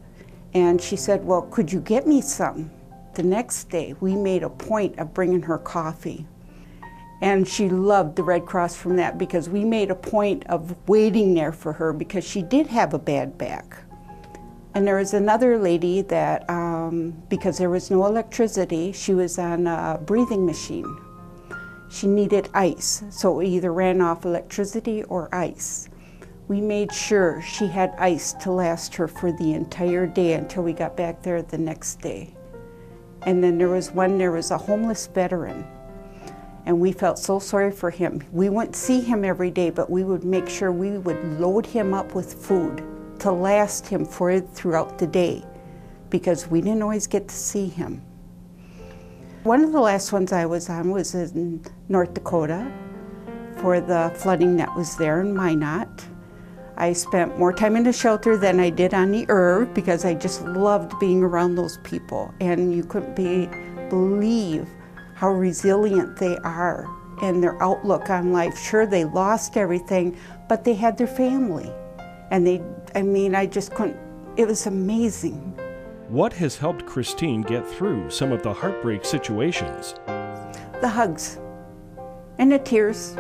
And she said, well, could you get me some? The next day, we made a point of bringing her coffee. And she loved the Red Cross from that, because we made a point of waiting there for her, because she did have a bad back. And there was another lady that, because there was no electricity, she was on a breathing machine. She needed ice, so it either ran off electricity or ice. We made sure she had ice to last her for the entire day until we got back there the next day. And then there was a homeless veteran, and we felt so sorry for him. We wouldn't see him every day, but we would make sure we would load him up with food to last him throughout the day, because we didn't always get to see him. One of the last ones I was on was in North Dakota for the flooding that was there in Minot. I spent more time in the shelter than I did on the IRV, because I just loved being around those people, and you couldn't believe how resilient they are and their outlook on life. Sure, they lost everything, but they had their family. And I just couldn't, it was amazing. What has helped Christine get through some of the heartbreak situations? The hugs and the tears.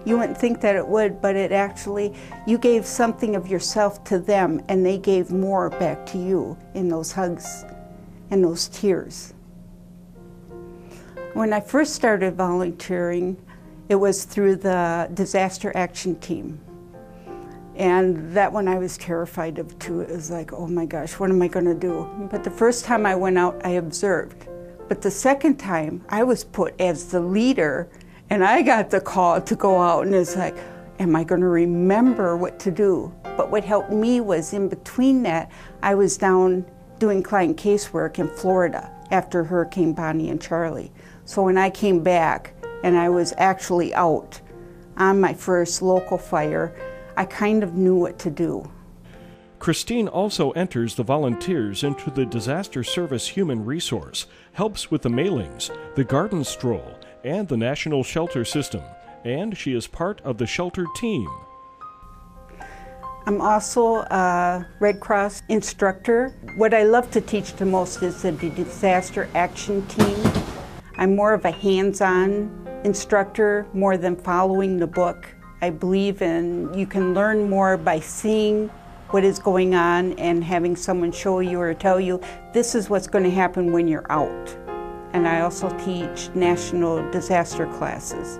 You wouldn't think that it would, but it actually, you gave something of yourself to them, and they gave more back to you in those hugs and those tears. When I first started volunteering, it was through the disaster action team. And that one I was terrified of too. It was like, oh my gosh, what am I going to do? But the first time I went out, I observed. But the second time, I was put as the leader, and I got the call to go out, and it's like, am I going to remember what to do? But what helped me was in between that, I was down doing client casework in Florida after Hurricane Bonnie and Charlie. So when I came back and I was actually out on my first local fire, I kind of knew what to do. Christine also enters the volunteers into the Disaster Service Human Resource, helps with the mailings, the garden stroll, and the National Shelter System, and she is part of the shelter team. I'm also a Red Cross instructor. What I love to teach the most is the disaster action team. I'm more of a hands-on instructor more than following the book. I believe in you can learn more by seeing what is going on and having someone show you or tell you this is what's going to happen when you're out. And I also teach national disaster classes.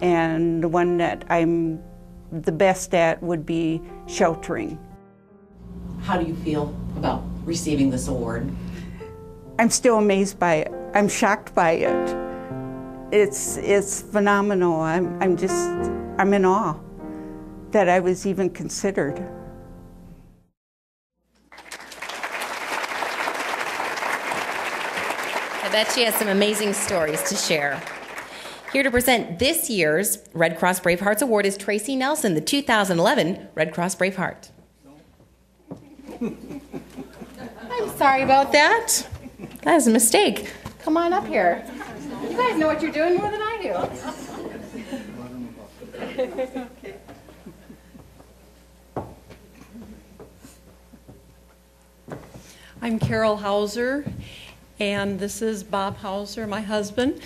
And the one that I'm the best at would be sheltering. How do you feel about receiving this award? I'm still amazed by it. I'm shocked by it. It's phenomenal. I'm in awe that I was even considered. I bet she has some amazing stories to share. Here to present this year's Red Cross Brave Hearts Award is Tracy Nelson, the 2011 Red Cross Brave Heart. I'm sorry about that. That was a mistake. Come on up here. You guys know what you're doing more than I do. I'm Carol Hauser, and this is Bob Hauser, my husband,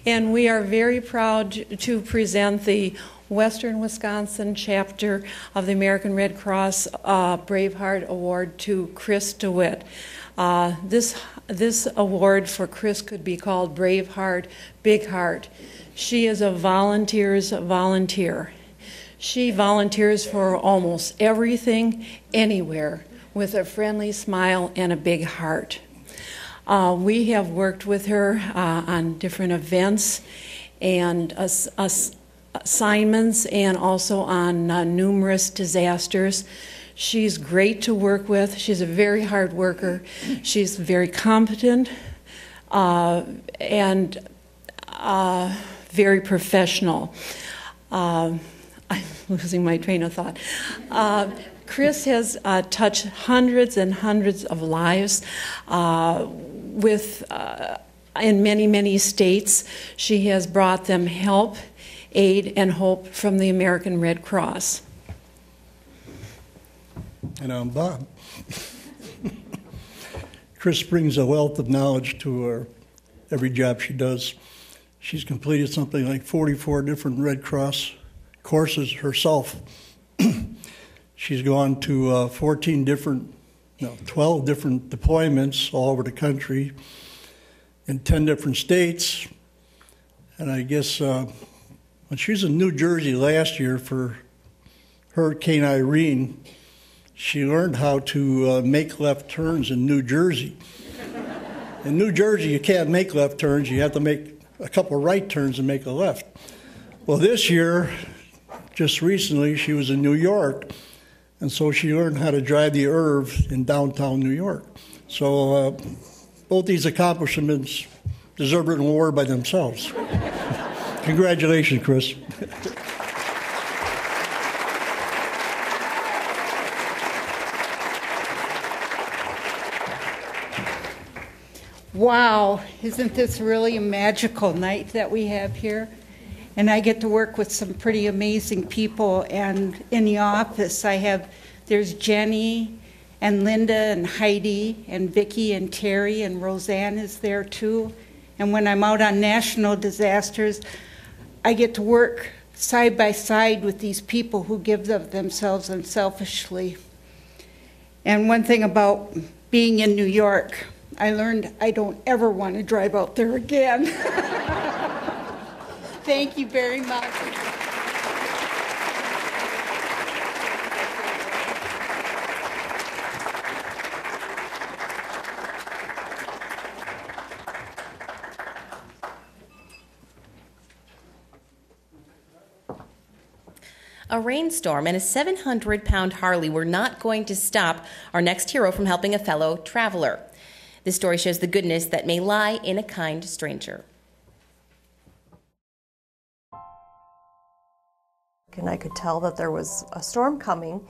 and we are very proud to present the Western Wisconsin chapter of the American Red Cross Brave Heart Award to Chris DeWitt. This award for Chris could be called Brave Heart, Big Heart. She is a volunteer's volunteer. She volunteers for almost everything, anywhere, with a friendly smile and a big heart. We have worked with her on different events and assignments and also on numerous disasters. She's great to work with. She's a very hard worker. She's very competent and very professional. I'm losing my train of thought. Chris has touched hundreds and hundreds of lives in many, many states. She has brought them help, aid, and hope from the American Red Cross. And I'm Bob. Chris brings a wealth of knowledge to every job she does. She's completed something like 44 different Red Cross courses herself. She's gone to 12 different deployments all over the country in 10 different states. And I guess when she was in New Jersey last year for Hurricane Irene, she learned how to make left turns in New Jersey. In New Jersey, you can't make left turns. You have to make a couple right turns and make a left. Well, this year, just recently, she was in New York, and so she learned how to drive the Irv in downtown New York. So both these accomplishments deserve an award by themselves. Congratulations, Chris. Wow, isn't this really a magical night that we have here? And I get to work with some pretty amazing people. And in the office, there's Jenny and Linda and Heidi and Vicki and Terry, and Roseanne is there too. And when I'm out on national disasters, I get to work side by side with these people who give of themselves unselfishly. And one thing about being in New York, I learned I don't ever want to drive out there again. Thank you very much. A rainstorm and a 700-pound Harley were not going to stop our next hero from helping a fellow traveler. This story shows the goodness that may lie in a kind stranger. And I could tell that there was a storm coming,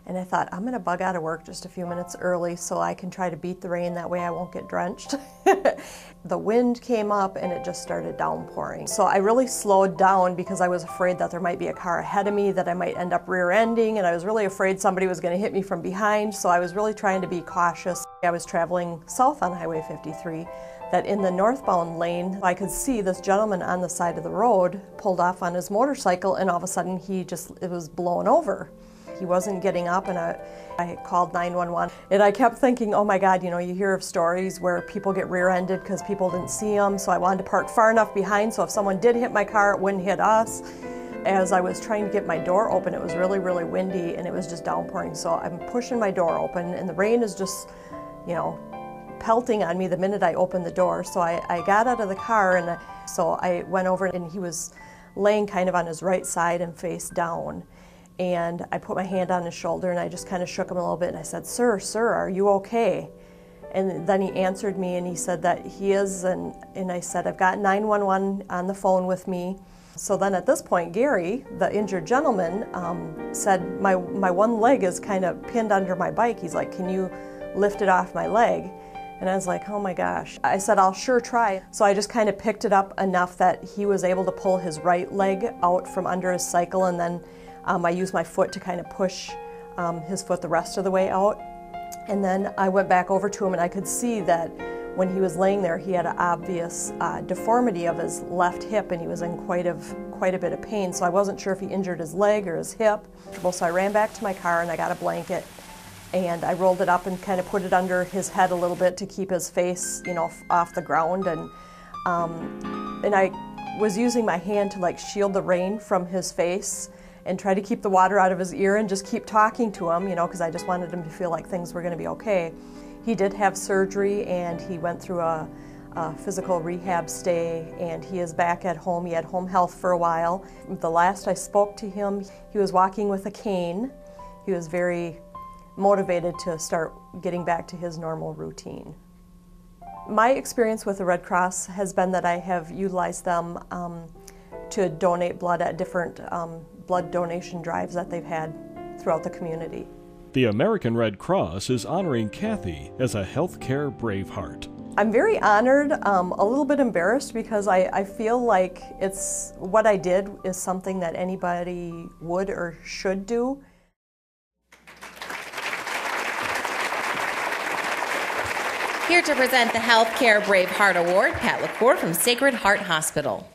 and I thought, I'm going to bug out of work just a few minutes early so I can try to beat the rain, that way I won't get drenched. The wind came up and it just started downpouring. So I really slowed down because I was afraid that there might be a car ahead of me, that I might end up rear-ending, and I was really afraid somebody was going to hit me from behind, so I was really trying to be cautious. I was traveling south on Highway 53, that in the northbound lane, I could see this gentleman on the side of the road pulled off on his motorcycle, and all of a sudden it was blown over. He wasn't getting up, and I called 911. And I kept thinking, oh my God, you hear of stories where people get rear-ended because people didn't see them, so I wanted to park far enough behind so if someone did hit my car, it wouldn't hit us. As I was trying to get my door open, it was really, really windy, and it was just downpouring, so I'm pushing my door open, and the rain is just, pelting on me the minute I opened the door. So I got out of the car, and so I went over, and he was laying kind of on his right side and face down. And I put my hand on his shoulder, and I just kind of shook him a little bit, and I said, sir, are you okay? And then he answered me, and he said that he is, and I said, I've got 911 on the phone with me. So then at this point, Gary, the injured gentleman, said, my one leg is kind of pinned under my bike. He's like, can you lift it off my leg? And I was like, oh my gosh. I said, I'll sure try. So I just kind of picked it up enough that he was able to pull his right leg out from under his cycle, and then I used my foot to kind of push his foot the rest of the way out. And then I went back over to him, and I could see that when he was laying there, he had an obvious deformity of his left hip, and he was in quite a bit of pain. So I wasn't sure if he injured his leg or his hip. So I ran back to my car, and I got a blanket, and I rolled it up and kind of put it under his head a little bit to keep his face, off the ground. And I was using my hand to shield the rain from his face and try to keep the water out of his ear and just keep talking to him, because I just wanted him to feel like things were going to be okay. He did have surgery, and he went through a physical rehab stay, and he is back at home. He had home health for a while. The last I spoke to him, he was walking with a cane. He was very motivated to start getting back to his normal routine. My experience with the Red Cross has been that I have utilized them to donate blood at different blood donation drives that they've had throughout the community. The American Red Cross is honoring Kathy as a healthcare braveheart. I'm very honored, a little bit embarrassed because I feel like what I did is something that anybody would or should do. Here to present the Healthcare Braveheart Award, Pat LaCour from Sacred Heart Hospital.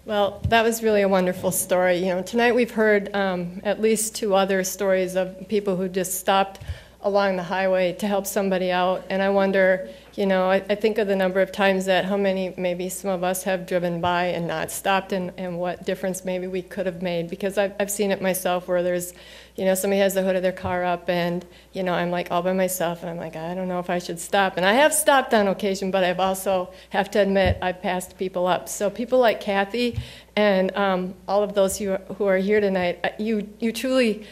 Well, that was really a wonderful story. Tonight we've heard at least 2 other stories of people who just stopped along the highway to help somebody out. And I wonder, I think of the number of times that how many maybe some of us have driven by and not stopped, and what difference maybe we could have made. Because I've seen it myself where there's, somebody has the hood of their car up, and, I'm like all by myself, and I'm like, I don't know if I should stop. And I have stopped on occasion, but I've also have to admit I've passed people up. So people like Kathy and all of those who are here tonight, you truly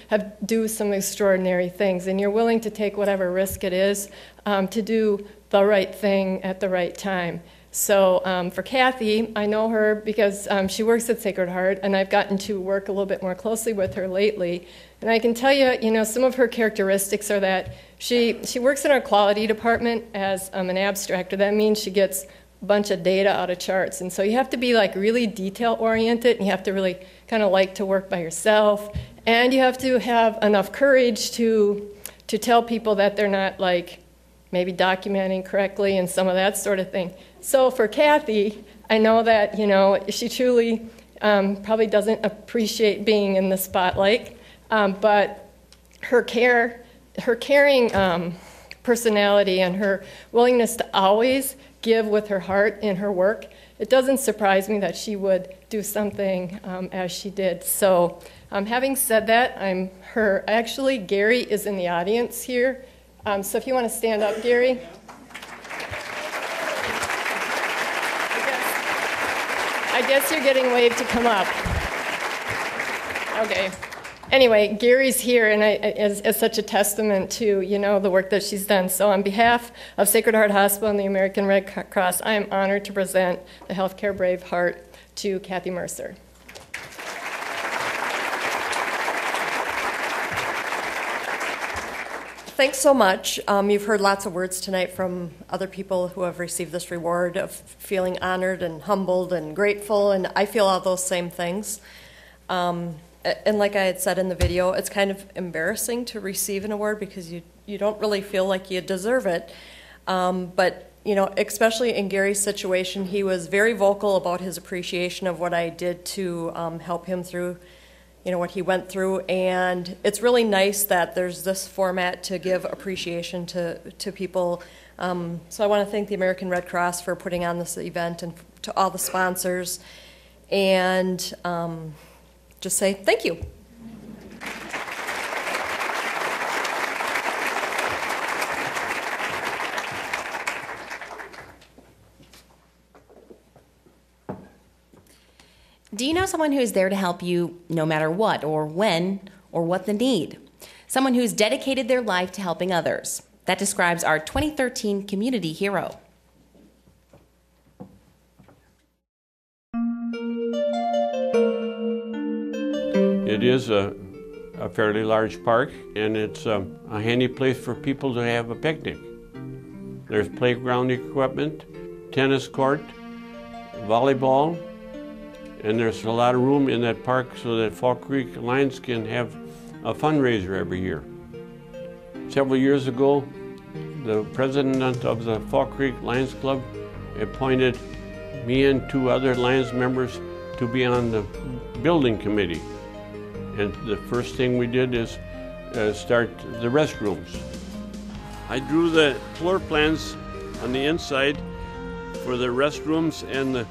do some extraordinary things, and you're willing to take whatever risk it is to do the right thing at the right time. So for Kathy, I know her because she works at Sacred Heart, and I've gotten to work a little bit more closely with her lately. And I can tell you, some of her characteristics are that she works in our quality department as an abstractor. That means she gets bunch of data out of charts. And so you have to be like really detail oriented, and you have to really kind of like to work by yourself. And you have to have enough courage to tell people that they're not like maybe documenting correctly and some of that sort of thing. So for Kathy, I know that, you know, she truly probably doesn't appreciate being in the spotlight, but her caring personality and her willingness to always give with her heart in her work, it doesn't surprise me that she would do something as she did. So having said that, actually Gary is in the audience here. So if you want to stand up, Gary. I guess you're getting waved to come up. Okay. Anyway, Gary's here, and as such a testament to, you know, the work that she's done. So on behalf of Sacred Heart Hospital and the American Red Cross, I am honored to present the Healthcare Brave Heart to Kathy Mercer. Thanks so much. You've heard lots of words tonight from other people who have received this reward of feeling honored and humbled and grateful, and I feel all those same things. And like I had said in the video, it's kind of embarrassing to receive an award because you don't really feel like you deserve it. But, you know, especially in Gary's situation, he was very vocal about his appreciation of what I did to help him through, you know, what he went through. And it's really nice that there's this format to give appreciation to people. So I want to thank the American Red Cross for putting on this event and to all the sponsors. And just say thank you. Do you know someone who is there to help you no matter what or when or what the need? Someone who's dedicated their life to helping others. That describes our 2013 community hero. It is a fairly large park, and it's a handy place for people to have a picnic. There's playground equipment, tennis court, volleyball, and there's a lot of room in that park so that Fall Creek Lions can have a fundraiser every year. Several years ago, the president of the Fall Creek Lions Club appointed me and 2 other Lions members to be on the building committee. And the first thing we did is start the restrooms. I drew the floor plans on the inside for the restrooms and the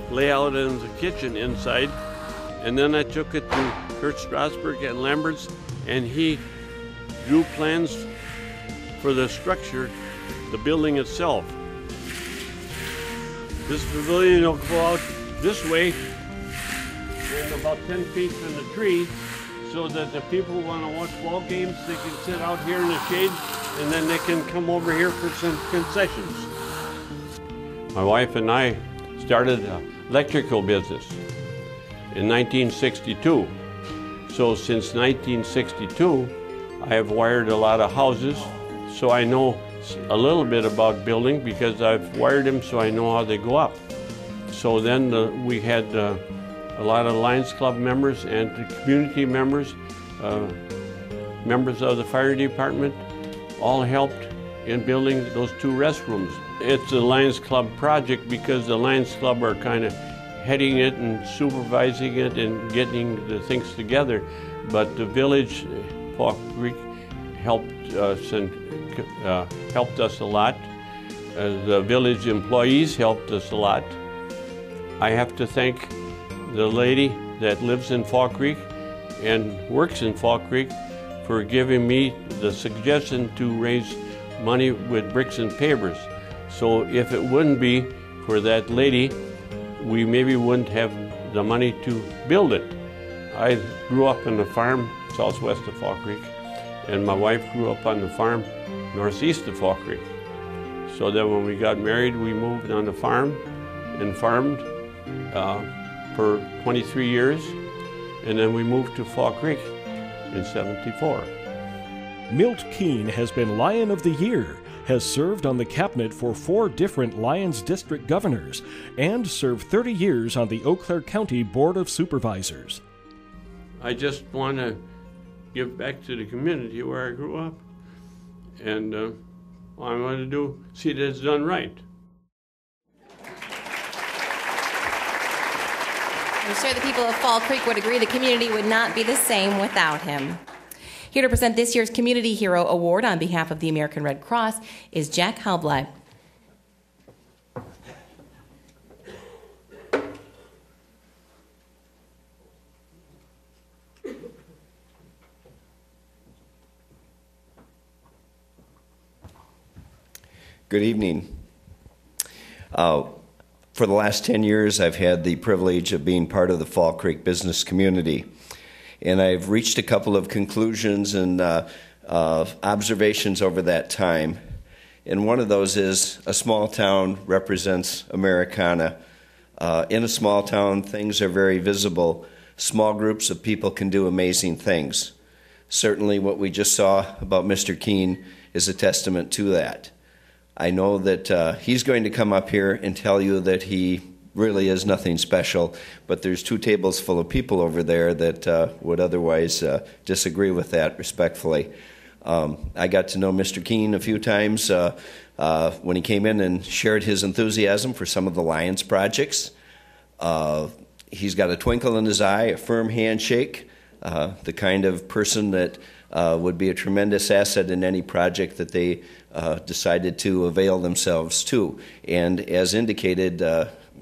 layout in the kitchen inside. And then I took it to Kurt Strasberg at Lambert's, and he drew plans for the structure, the building itself. This pavilion will go out this way and about 10 feet from the tree, so that the people who want to watch ball games, they can sit out here in the shade, and then they can come over here for some concessions. My wife and I started an electrical business in 1962. So since 1962, I have wired a lot of houses, so I know a little bit about building because I've wired them, so I know how they go up. So then we had a lot of Lions Club members and community members, members of the fire department, all helped in building those 2 restrooms. It's a Lions Club project because the Lions Club are kind of heading it and supervising it and getting the things together. But the village, Fall Creek, helped us and helped us a lot. The village employees helped us a lot. I have to thank the lady that lives in Fall Creek and works in Fall Creek for giving me the suggestion to raise money with bricks and pavers. So if it wouldn't be for that lady, we maybe wouldn't have the money to build it. I grew up on the farm southwest of Fall Creek, and my wife grew up on the farm northeast of Fall Creek. So then when we got married, we moved on the farm and farmed for 23 years, and then we moved to Fall Creek in '74. Milt Keene has been Lion of the Year has served on the cabinet for 4 different Lyons District governors, and served 30 years on the Eau Claire County Board of Supervisors. I just want to give back to the community where I grew up, and all I want to do, see that it's done right. I'm sure the people of Fall Creek would agree the community would not be the same without him. Here to present this year's Community Hero Award on behalf of the American Red Cross is Jack Halblad. Good evening. For the last 10 years, I've had the privilege of being part of the Fall Creek business community. And I've reached a couple of conclusions and observations over that time. And one of those is a small town represents Americana. In a small town, things are very visible. Small groups of people can do amazing things. Certainly what we just saw about Mr. Keene is a testament to that. I know that he's going to come up here and tell you that he really is nothing special, but there's 2 tables full of people over there that would otherwise disagree with that respectfully. I got to know Mr. Keene a few times when he came in and shared his enthusiasm for some of the Lions projects. He's got a twinkle in his eye, a firm handshake, the kind of person that would be a tremendous asset in any project that they decided to avail themselves to. And as indicated,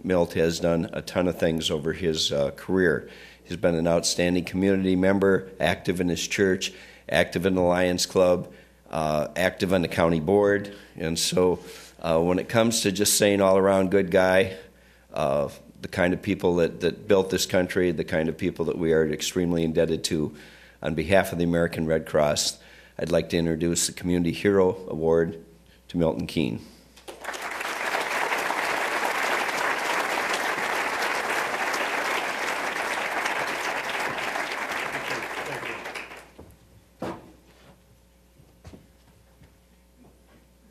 Milt has done a ton of things over his career. He's been an outstanding community member, active in his church, active in the Lions Club, active on the county board. And so when it comes to just saying all-around good guy, the kind of people that built this country, the kind of people that we are extremely indebted to, on behalf of the American Red Cross, I'd like to introduce the Community Hero Award to Milton Keene.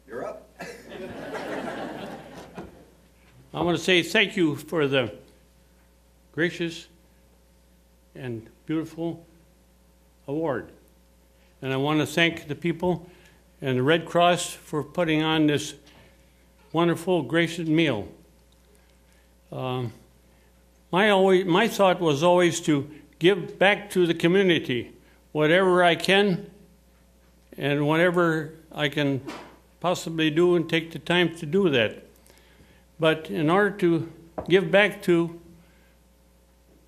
You're up. I want to say thank you for the gracious and beautiful award. And I want to thank the people and the Red Cross for putting on this wonderful, gracious meal. My thought was always to give back to the community whatever I can and whatever I can possibly do, and take the time to do that. But in order to give back to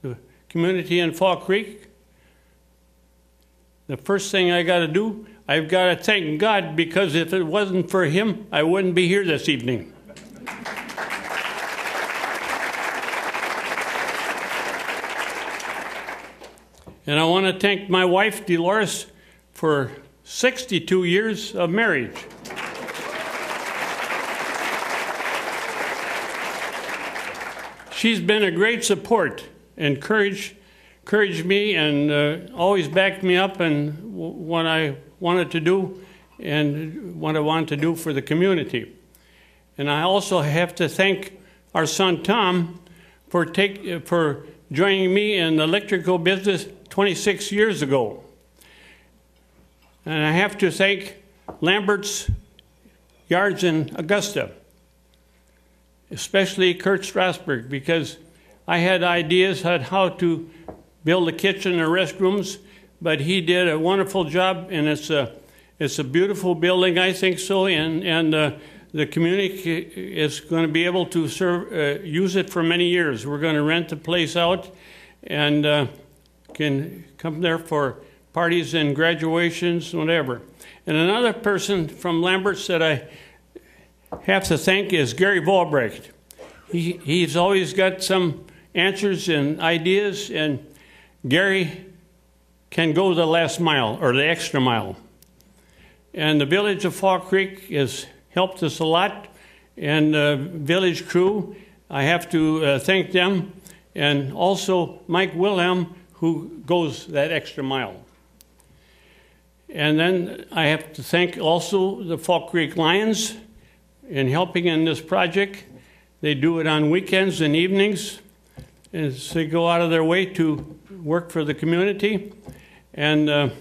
the community in Fall Creek, the first thing I got to do, I've got to thank God, because if it wasn't for him, I wouldn't be here this evening. And I want to thank my wife, Dolores, for 62 years of marriage. She's been a great support, encouraged me, and always backed me up in what I wanted to do and what I wanted to do for the community. And I also have to thank our son Tom for joining me in the electrical business 26 years ago. And I have to thank Lambert's Yards in Augusta, especially Kurt Strasberg, because I had ideas on how to build a kitchen and restrooms, but he did a wonderful job, and it's a beautiful building, I think so, and the community is going to be able to use it for many years. We're going to rent the place out and can come there for parties and graduations, whatever. And another person from Lambert's that I have to thank is Gary Volbrecht. He's always got some answers and ideas, and Gary can go the last mile or the extra mile. And the village of Fall Creek has helped us a lot, and the village crew, I have to thank them, and also Mike Wilhelm, who goes that extra mile. And then I have to thank also the Fall Creek Lions in helping in this project. They do it on weekends and evenings, and so they go out of their way to work for the community. And the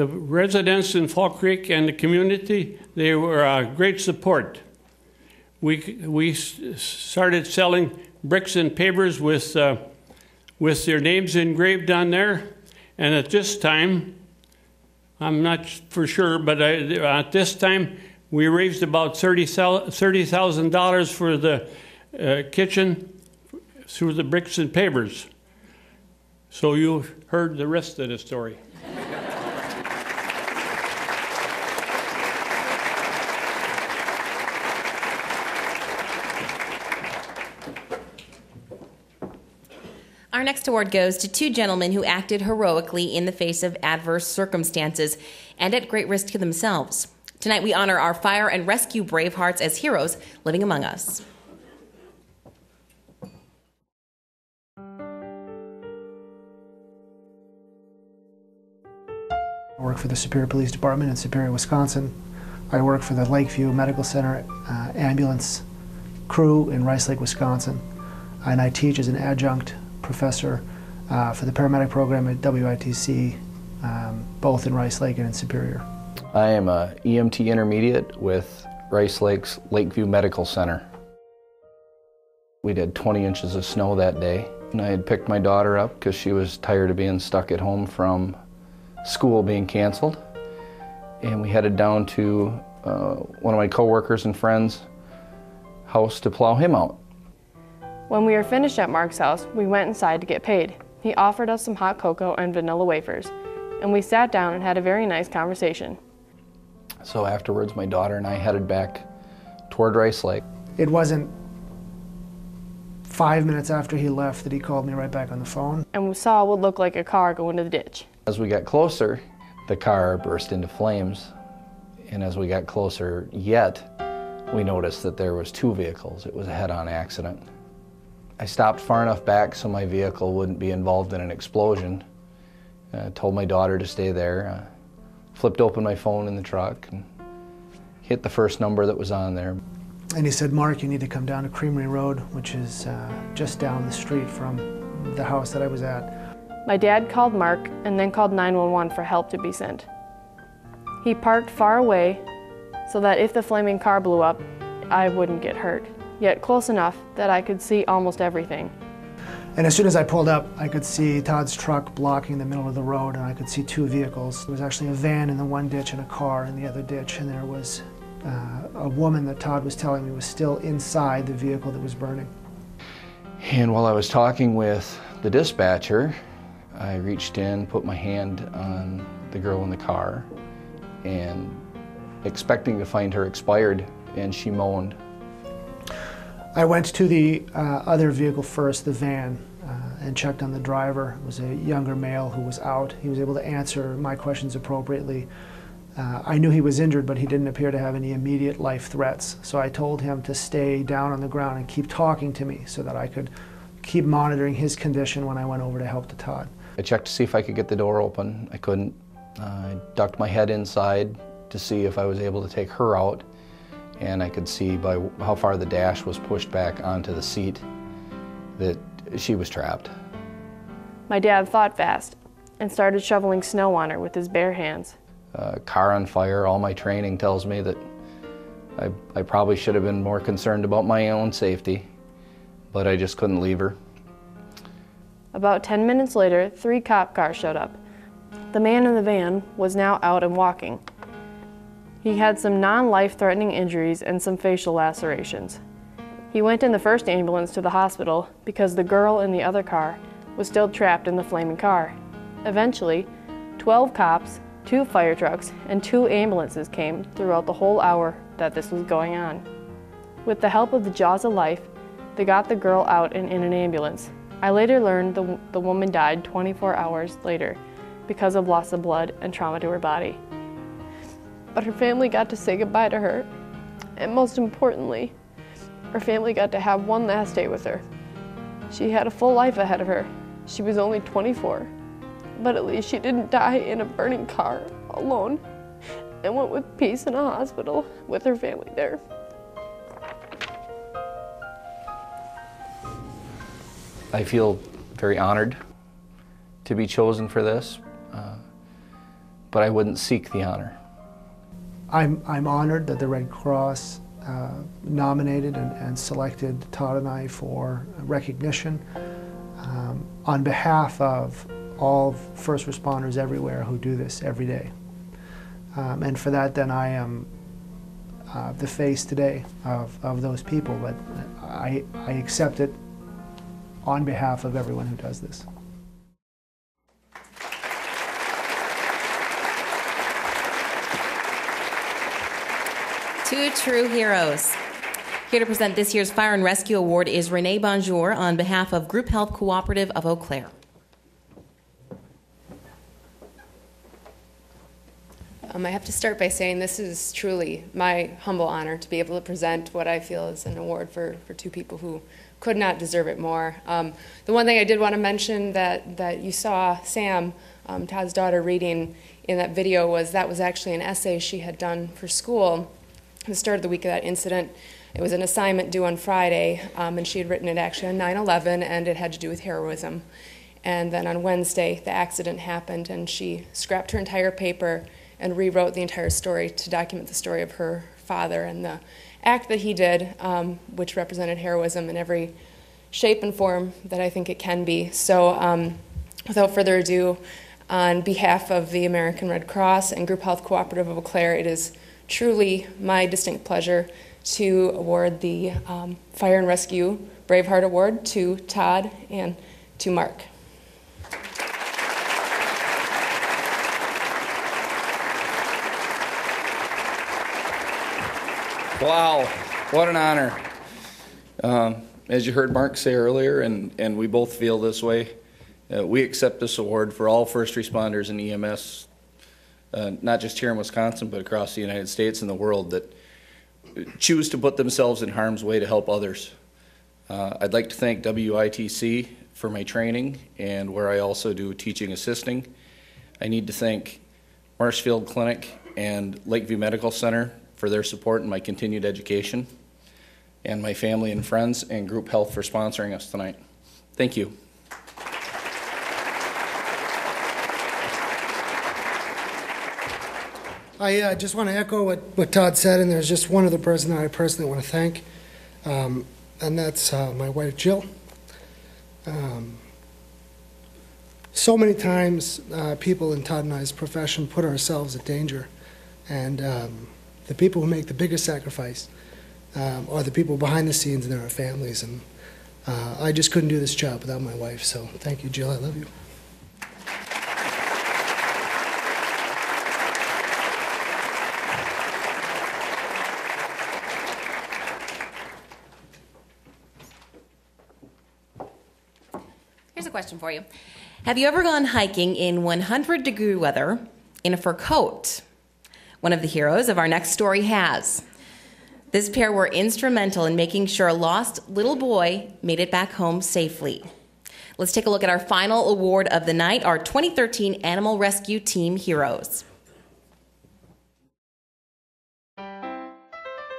residents in Fall Creek and the community, they were great support. We started selling bricks and pavers with their names engraved on there. And at this time, I'm not for sure, but at this time, we raised about $30,000 for the kitchen through the bricks and pavers. So you heard the rest of the story. Our next award goes to two gentlemen who acted heroically in the face of adverse circumstances and at great risk to themselves. Tonight we honor our fire and rescue bravehearts as heroes living among us. I work for the Superior Police Department in Superior, Wisconsin. I work for the Lakeview Medical Center ambulance crew in Rice Lake, Wisconsin. And I teach as an adjunct professor for the paramedic program at WITC, both in Rice Lake and in Superior. I am a EMT intermediate with Rice Lake's Lakeview Medical Center. We did 20 inches of snow that day, and I had picked my daughter up because she was tired of being stuck at home from school being canceled. And we headed down to one of my coworkers and friends' house to plow him out. When we were finished at Mark's house, we went inside to get paid. He offered us some hot cocoa and vanilla wafers, and we sat down and had a very nice conversation. So afterwards, my daughter and I headed back toward Rice Lake. It wasn't 5 minutes after he left that he called me right back on the phone. And we saw what looked like a car go into the ditch. As we got closer, the car burst into flames, and as we got closer yet, we noticed that there was two vehicles. It was a head-on accident. I stopped far enough back so my vehicle wouldn't be involved in an explosion. Told my daughter to stay there. Flipped open my phone in the truck and hit the first number that was on there. And he said, "Mark, you need to come down to Creamery Road," which is just down the street from the house that I was at. My dad called Mark and then called 911 for help to be sent. He parked far away so that if the flaming car blew up, I wouldn't get hurt, yet close enough that I could see almost everything. And as soon as I pulled up, I could see Todd's truck blocking the middle of the road, and I could see two vehicles. There was actually a van in the one ditch and a car in the other ditch, and there was a woman that Todd was telling me was still inside the vehicle that was burning. And while I was talking with the dispatcher, I reached in, put my hand on the girl in the car, and expecting to find her expired, and she moaned. I went to the other vehicle first, the van, and checked on the driver. It was a younger male who was out. He was able to answer my questions appropriately. I knew he was injured, but he didn't appear to have any immediate life threats. So I told him to stay down on the ground and keep talking to me so that I could keep monitoring his condition when I went over to help the Todd. I checked to see if I could get the door open. I couldn't. I ducked my head inside to see if I was able to take her out, and I could see by how far the dash was pushed back onto the seat that she was trapped. My dad thought fast and started shoveling snow on her with his bare hands. Car on fire, all my training tells me that I probably should have been more concerned about my own safety, but I just couldn't leave her. About 10 minutes later, 3 cop cars showed up. The man in the van was now out and walking. He had some non-life-threatening injuries and some facial lacerations. He went in the first ambulance to the hospital because the girl in the other car was still trapped in the flaming car. Eventually, 12 cops, 2 fire trucks, and 2 ambulances came throughout the whole hour that this was going on. With the help of the jaws of life, they got the girl out and in an ambulance. I later learned the woman died 24 hours later because of loss of blood and trauma to her body. But her family got to say goodbye to her, and most importantly, her family got to have one last day with her. She had a full life ahead of her. She was only 24, but at least she didn't die in a burning car alone and went with peace in a hospital with her family there. I feel very honored to be chosen for this, but I wouldn't seek the honor. I'm honored that the Red Cross nominated and selected Todd and I for recognition on behalf of all first responders everywhere who do this every day. And for that, then I am the face today of those people, but I accept it on behalf of everyone who does this. Two true heroes. Here to present this year's Fire and Rescue Award is Renee Bonjour on behalf of Group Health Cooperative of Eau Claire. I have to start by saying this is truly my humble honor to be able to present what I feel is an award for two people who could not deserve it more. The one thing I did want to mention that you saw Sam, Todd's daughter, reading in that video was actually an essay she had done for school at the start of the week of that incident. It was an assignment due on Friday, and she had written it actually on 9/11, and it had to do with heroism. And then on Wednesday, the accident happened, and she scrapped her entire paper and rewrote the entire story to document the story of her father and the act that he did, which represented heroism in every shape and form that I think it can be. So without further ado, on behalf of the American Red Cross and Group Health Cooperative of Eau Claire, it is truly my distinct pleasure to award the Fire and Rescue Braveheart Award to Todd and to Mark. Wow, what an honor. As you heard Mark say earlier, and we both feel this way, we accept this award for all first responders in EMS, not just here in Wisconsin, but across the United States and the world that choose to put themselves in harm's way to help others. I'd like to thank WITC for my training and where I also do teaching assisting. I need to thank Marshfield Clinic and Lakeview Medical Center for their support in my continued education, and my family and friends and Group Health for sponsoring us tonight. Thank you. I just want to echo what Todd said, and there's just one other person that I personally want to thank, and that's my wife, Jill. So many times people in Todd and I's profession put ourselves in danger, and the people who make the biggest sacrifice are the people behind the scenes, and they're our families. And I just couldn't do this job without my wife. So thank you, Jill. I love you. Here's a question for you. Have you ever gone hiking in 100-degree weather in a fur coat? One of the heroes of our next story has. This pair were instrumental in making sure a lost little boy made it back home safely. Let's take a look at our final award of the night, our 2013 Animal Rescue Team Heroes. I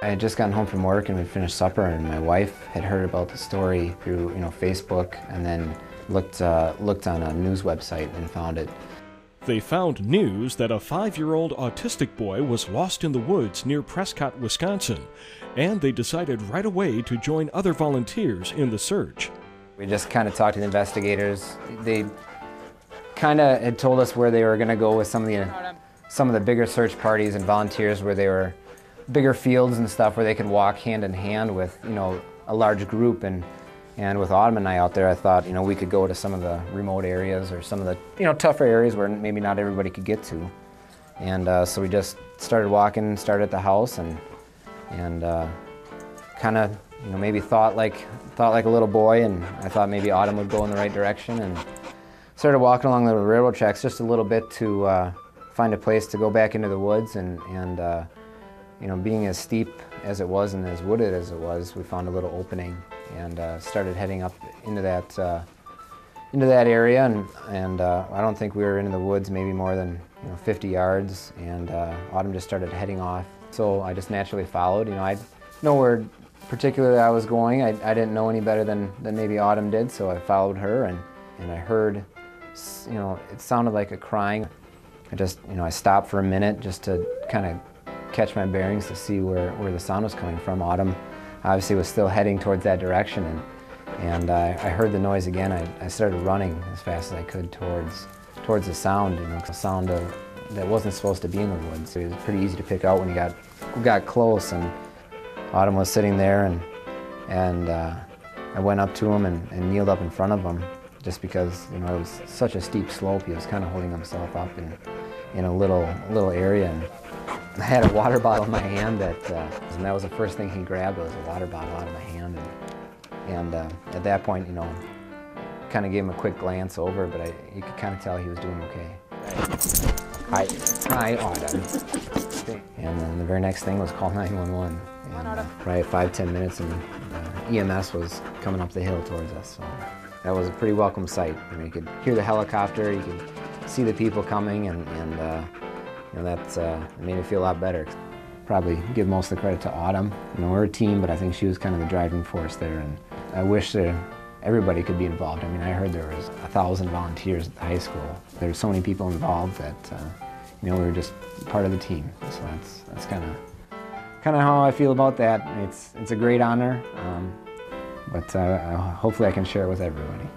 had just gotten home from work and we finished supper, and my wife had heard about the story through Facebook, and then looked on a news website and found it. They found news that a 5-year-old autistic boy was lost in the woods near Prescott, Wisconsin, and they decided right away to join other volunteers in the search. We just kind of talked to the investigators. They kind of had told us where they were going to go with some of the bigger search parties and volunteers, where they were bigger fields and stuff where they could walk hand in hand with a large group. And with Autumn and I out there, I thought, we could go to some of the remote areas or some of the, tougher areas where maybe not everybody could get to. And so we just started walking, started at the house, and kind of, maybe thought like a little boy, and I thought maybe Autumn would go in the right direction, and started walking along the railroad tracks just a little bit to find a place to go back into the woods, and being as steep as it was and as wooded as it was, we found a little opening and started heading up into that area, and I don't think we were into the woods maybe more than 50 yards, and Autumn just started heading off. So I just naturally followed. I nowhere particularly I was going. I didn't know any better than maybe Autumn did, so I followed her, and I heard, it sounded like a crying. I just, I stopped for a minute just to kind of catch my bearings to see where the sound was coming from. Autumn obviously was still heading towards that direction, and I heard the noise again. I started running as fast as I could towards the sound, a sound that wasn't supposed to be in the woods. It was pretty easy to pick out when you got close, and Autumn was sitting there, and I went up to him and kneeled up in front of him, just because it was such a steep slope. He was kind of holding himself up in a little area, and I had a water bottle in my hand and that was the first thing he grabbed, was a water bottle out of my hand, and at that point, kind of gave him a quick glance over, but you could kind of tell he was doing okay. Hi, Autumn. And then the very next thing was call 911. And probably 5-10 minutes, and EMS was coming up the hill towards us. So that was a pretty welcome sight. You could hear the helicopter, you could see the people coming, and that's it made me feel a lot better. Probably give most of the credit to Autumn. We're a team, but I think she was kind of the driving force there, and I wish everybody could be involved. I heard there was 1,000 volunteers at the high school. There's so many people involved that we were just part of the team. So that's kind of how I feel about that. It's a great honor, but hopefully I can share it with everybody.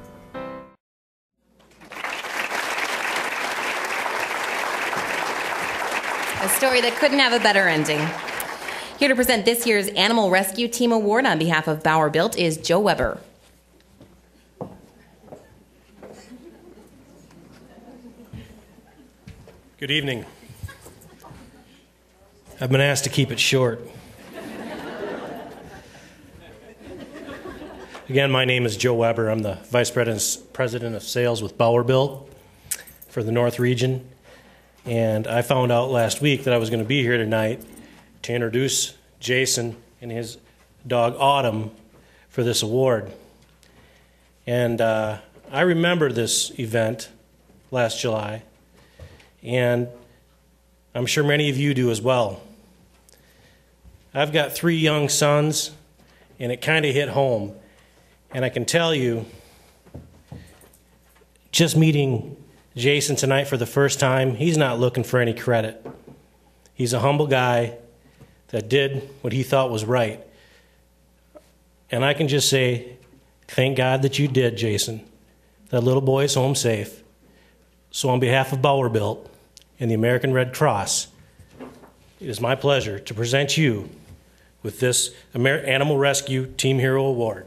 A story that couldn't have a better ending. Here to present this year's Animal Rescue Team Award on behalf of Bauer Built is Joe Weber. Good evening. I've been asked to keep it short. Again, my name is Joe Weber. I'm the Vice President of Sales with Bauer Built for the North Region. And I found out last week that I was going to be here tonight to introduce Jason and his dog Autumn for this award. And I remember this event last July, and I'm sure many of you do as well. I've got 3 young sons, and it kind of hit home. And I can tell you, just meeting Jason tonight for the first time, he's not looking for any credit. He's a humble guy that did what he thought was right. And I can just say, thank God that you did, Jason. That little boy is home safe. So on behalf of Bauer Built and the American Red Cross, it is my pleasure to present you with this Animal Rescue Team Hero Award.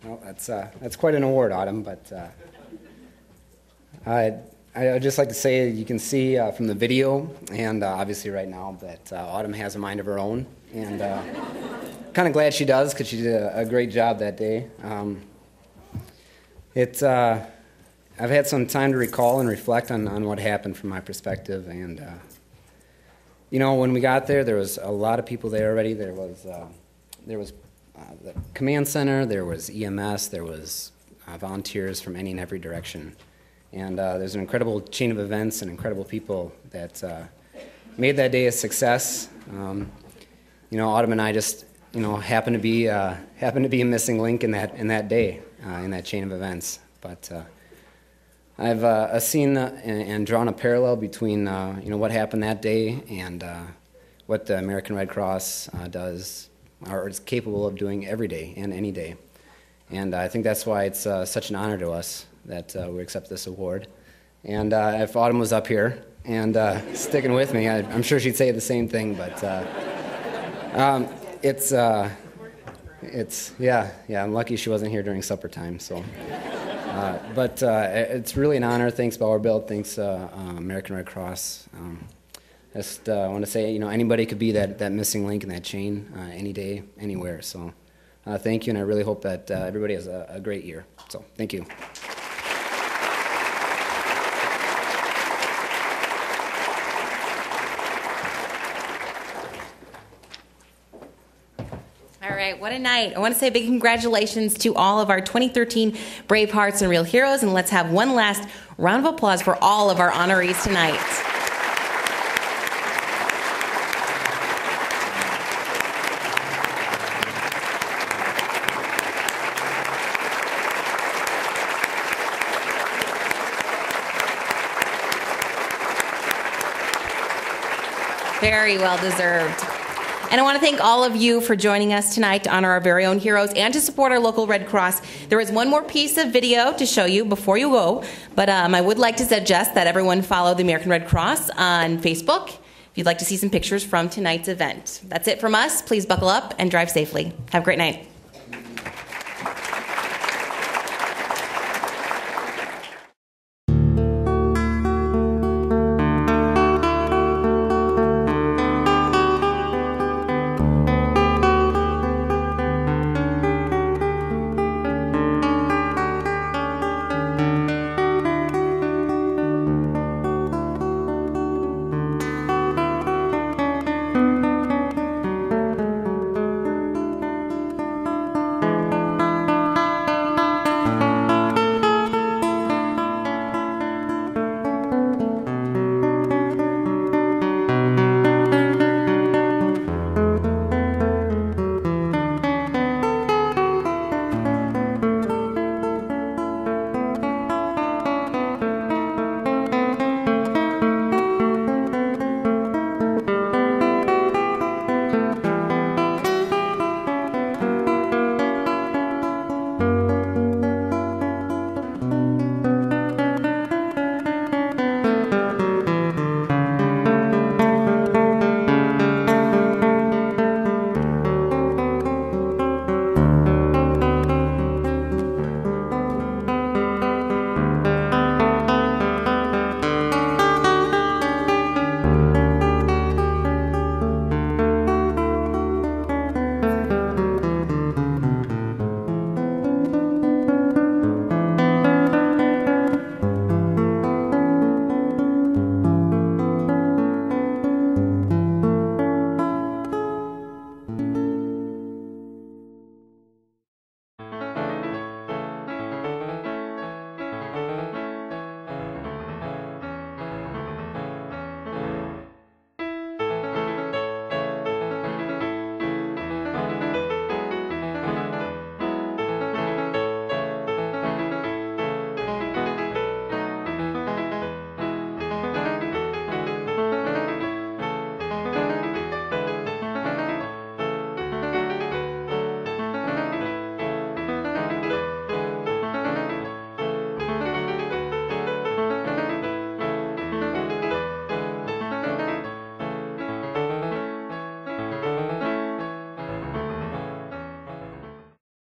Well, that's quite an award, Autumn, but I'd just like to say, you can see from the video and obviously right now that Autumn has a mind of her own, and kind of glad she does, because she did a great job that day. I've had some time to recall and reflect on what happened from my perspective, and when we got there was a lot of people there already. There was the command center, there was EMS, there was volunteers from any and every direction. And there's an incredible chain of events and incredible people that made that day a success. Autumn and I just, happened to be a missing link in that day, in that chain of events. But I've seen and drawn a parallel between, what happened that day and what the American Red Cross does, or is capable of doing every day and any day. And I think that's why it's such an honor to us that we accept this award. And if Autumn was up here and sticking with me, I'm sure she'd say the same thing, but I'm lucky she wasn't here during supper time, so. But it's really an honor. Thanks Bauer Built, thanks American Red Cross. just want to say, anybody could be that missing link in that chain any day, anywhere. So thank you, and I really hope that everybody has a great year. So thank you. All right, what a night. I want to say a big congratulations to all of our 2013 Brave Hearts and Real Heroes, and let's have one last round of applause for all of our honorees tonight. Very well deserved. And I want to thank all of you for joining us tonight to honor our very own heroes and to support our local Red Cross. There is one more piece of video to show you before you go, but I would like to suggest that everyone follow the American Red Cross on Facebook if you'd like to see some pictures from tonight's event. That's it from us. Please buckle up and drive safely. Have a great night.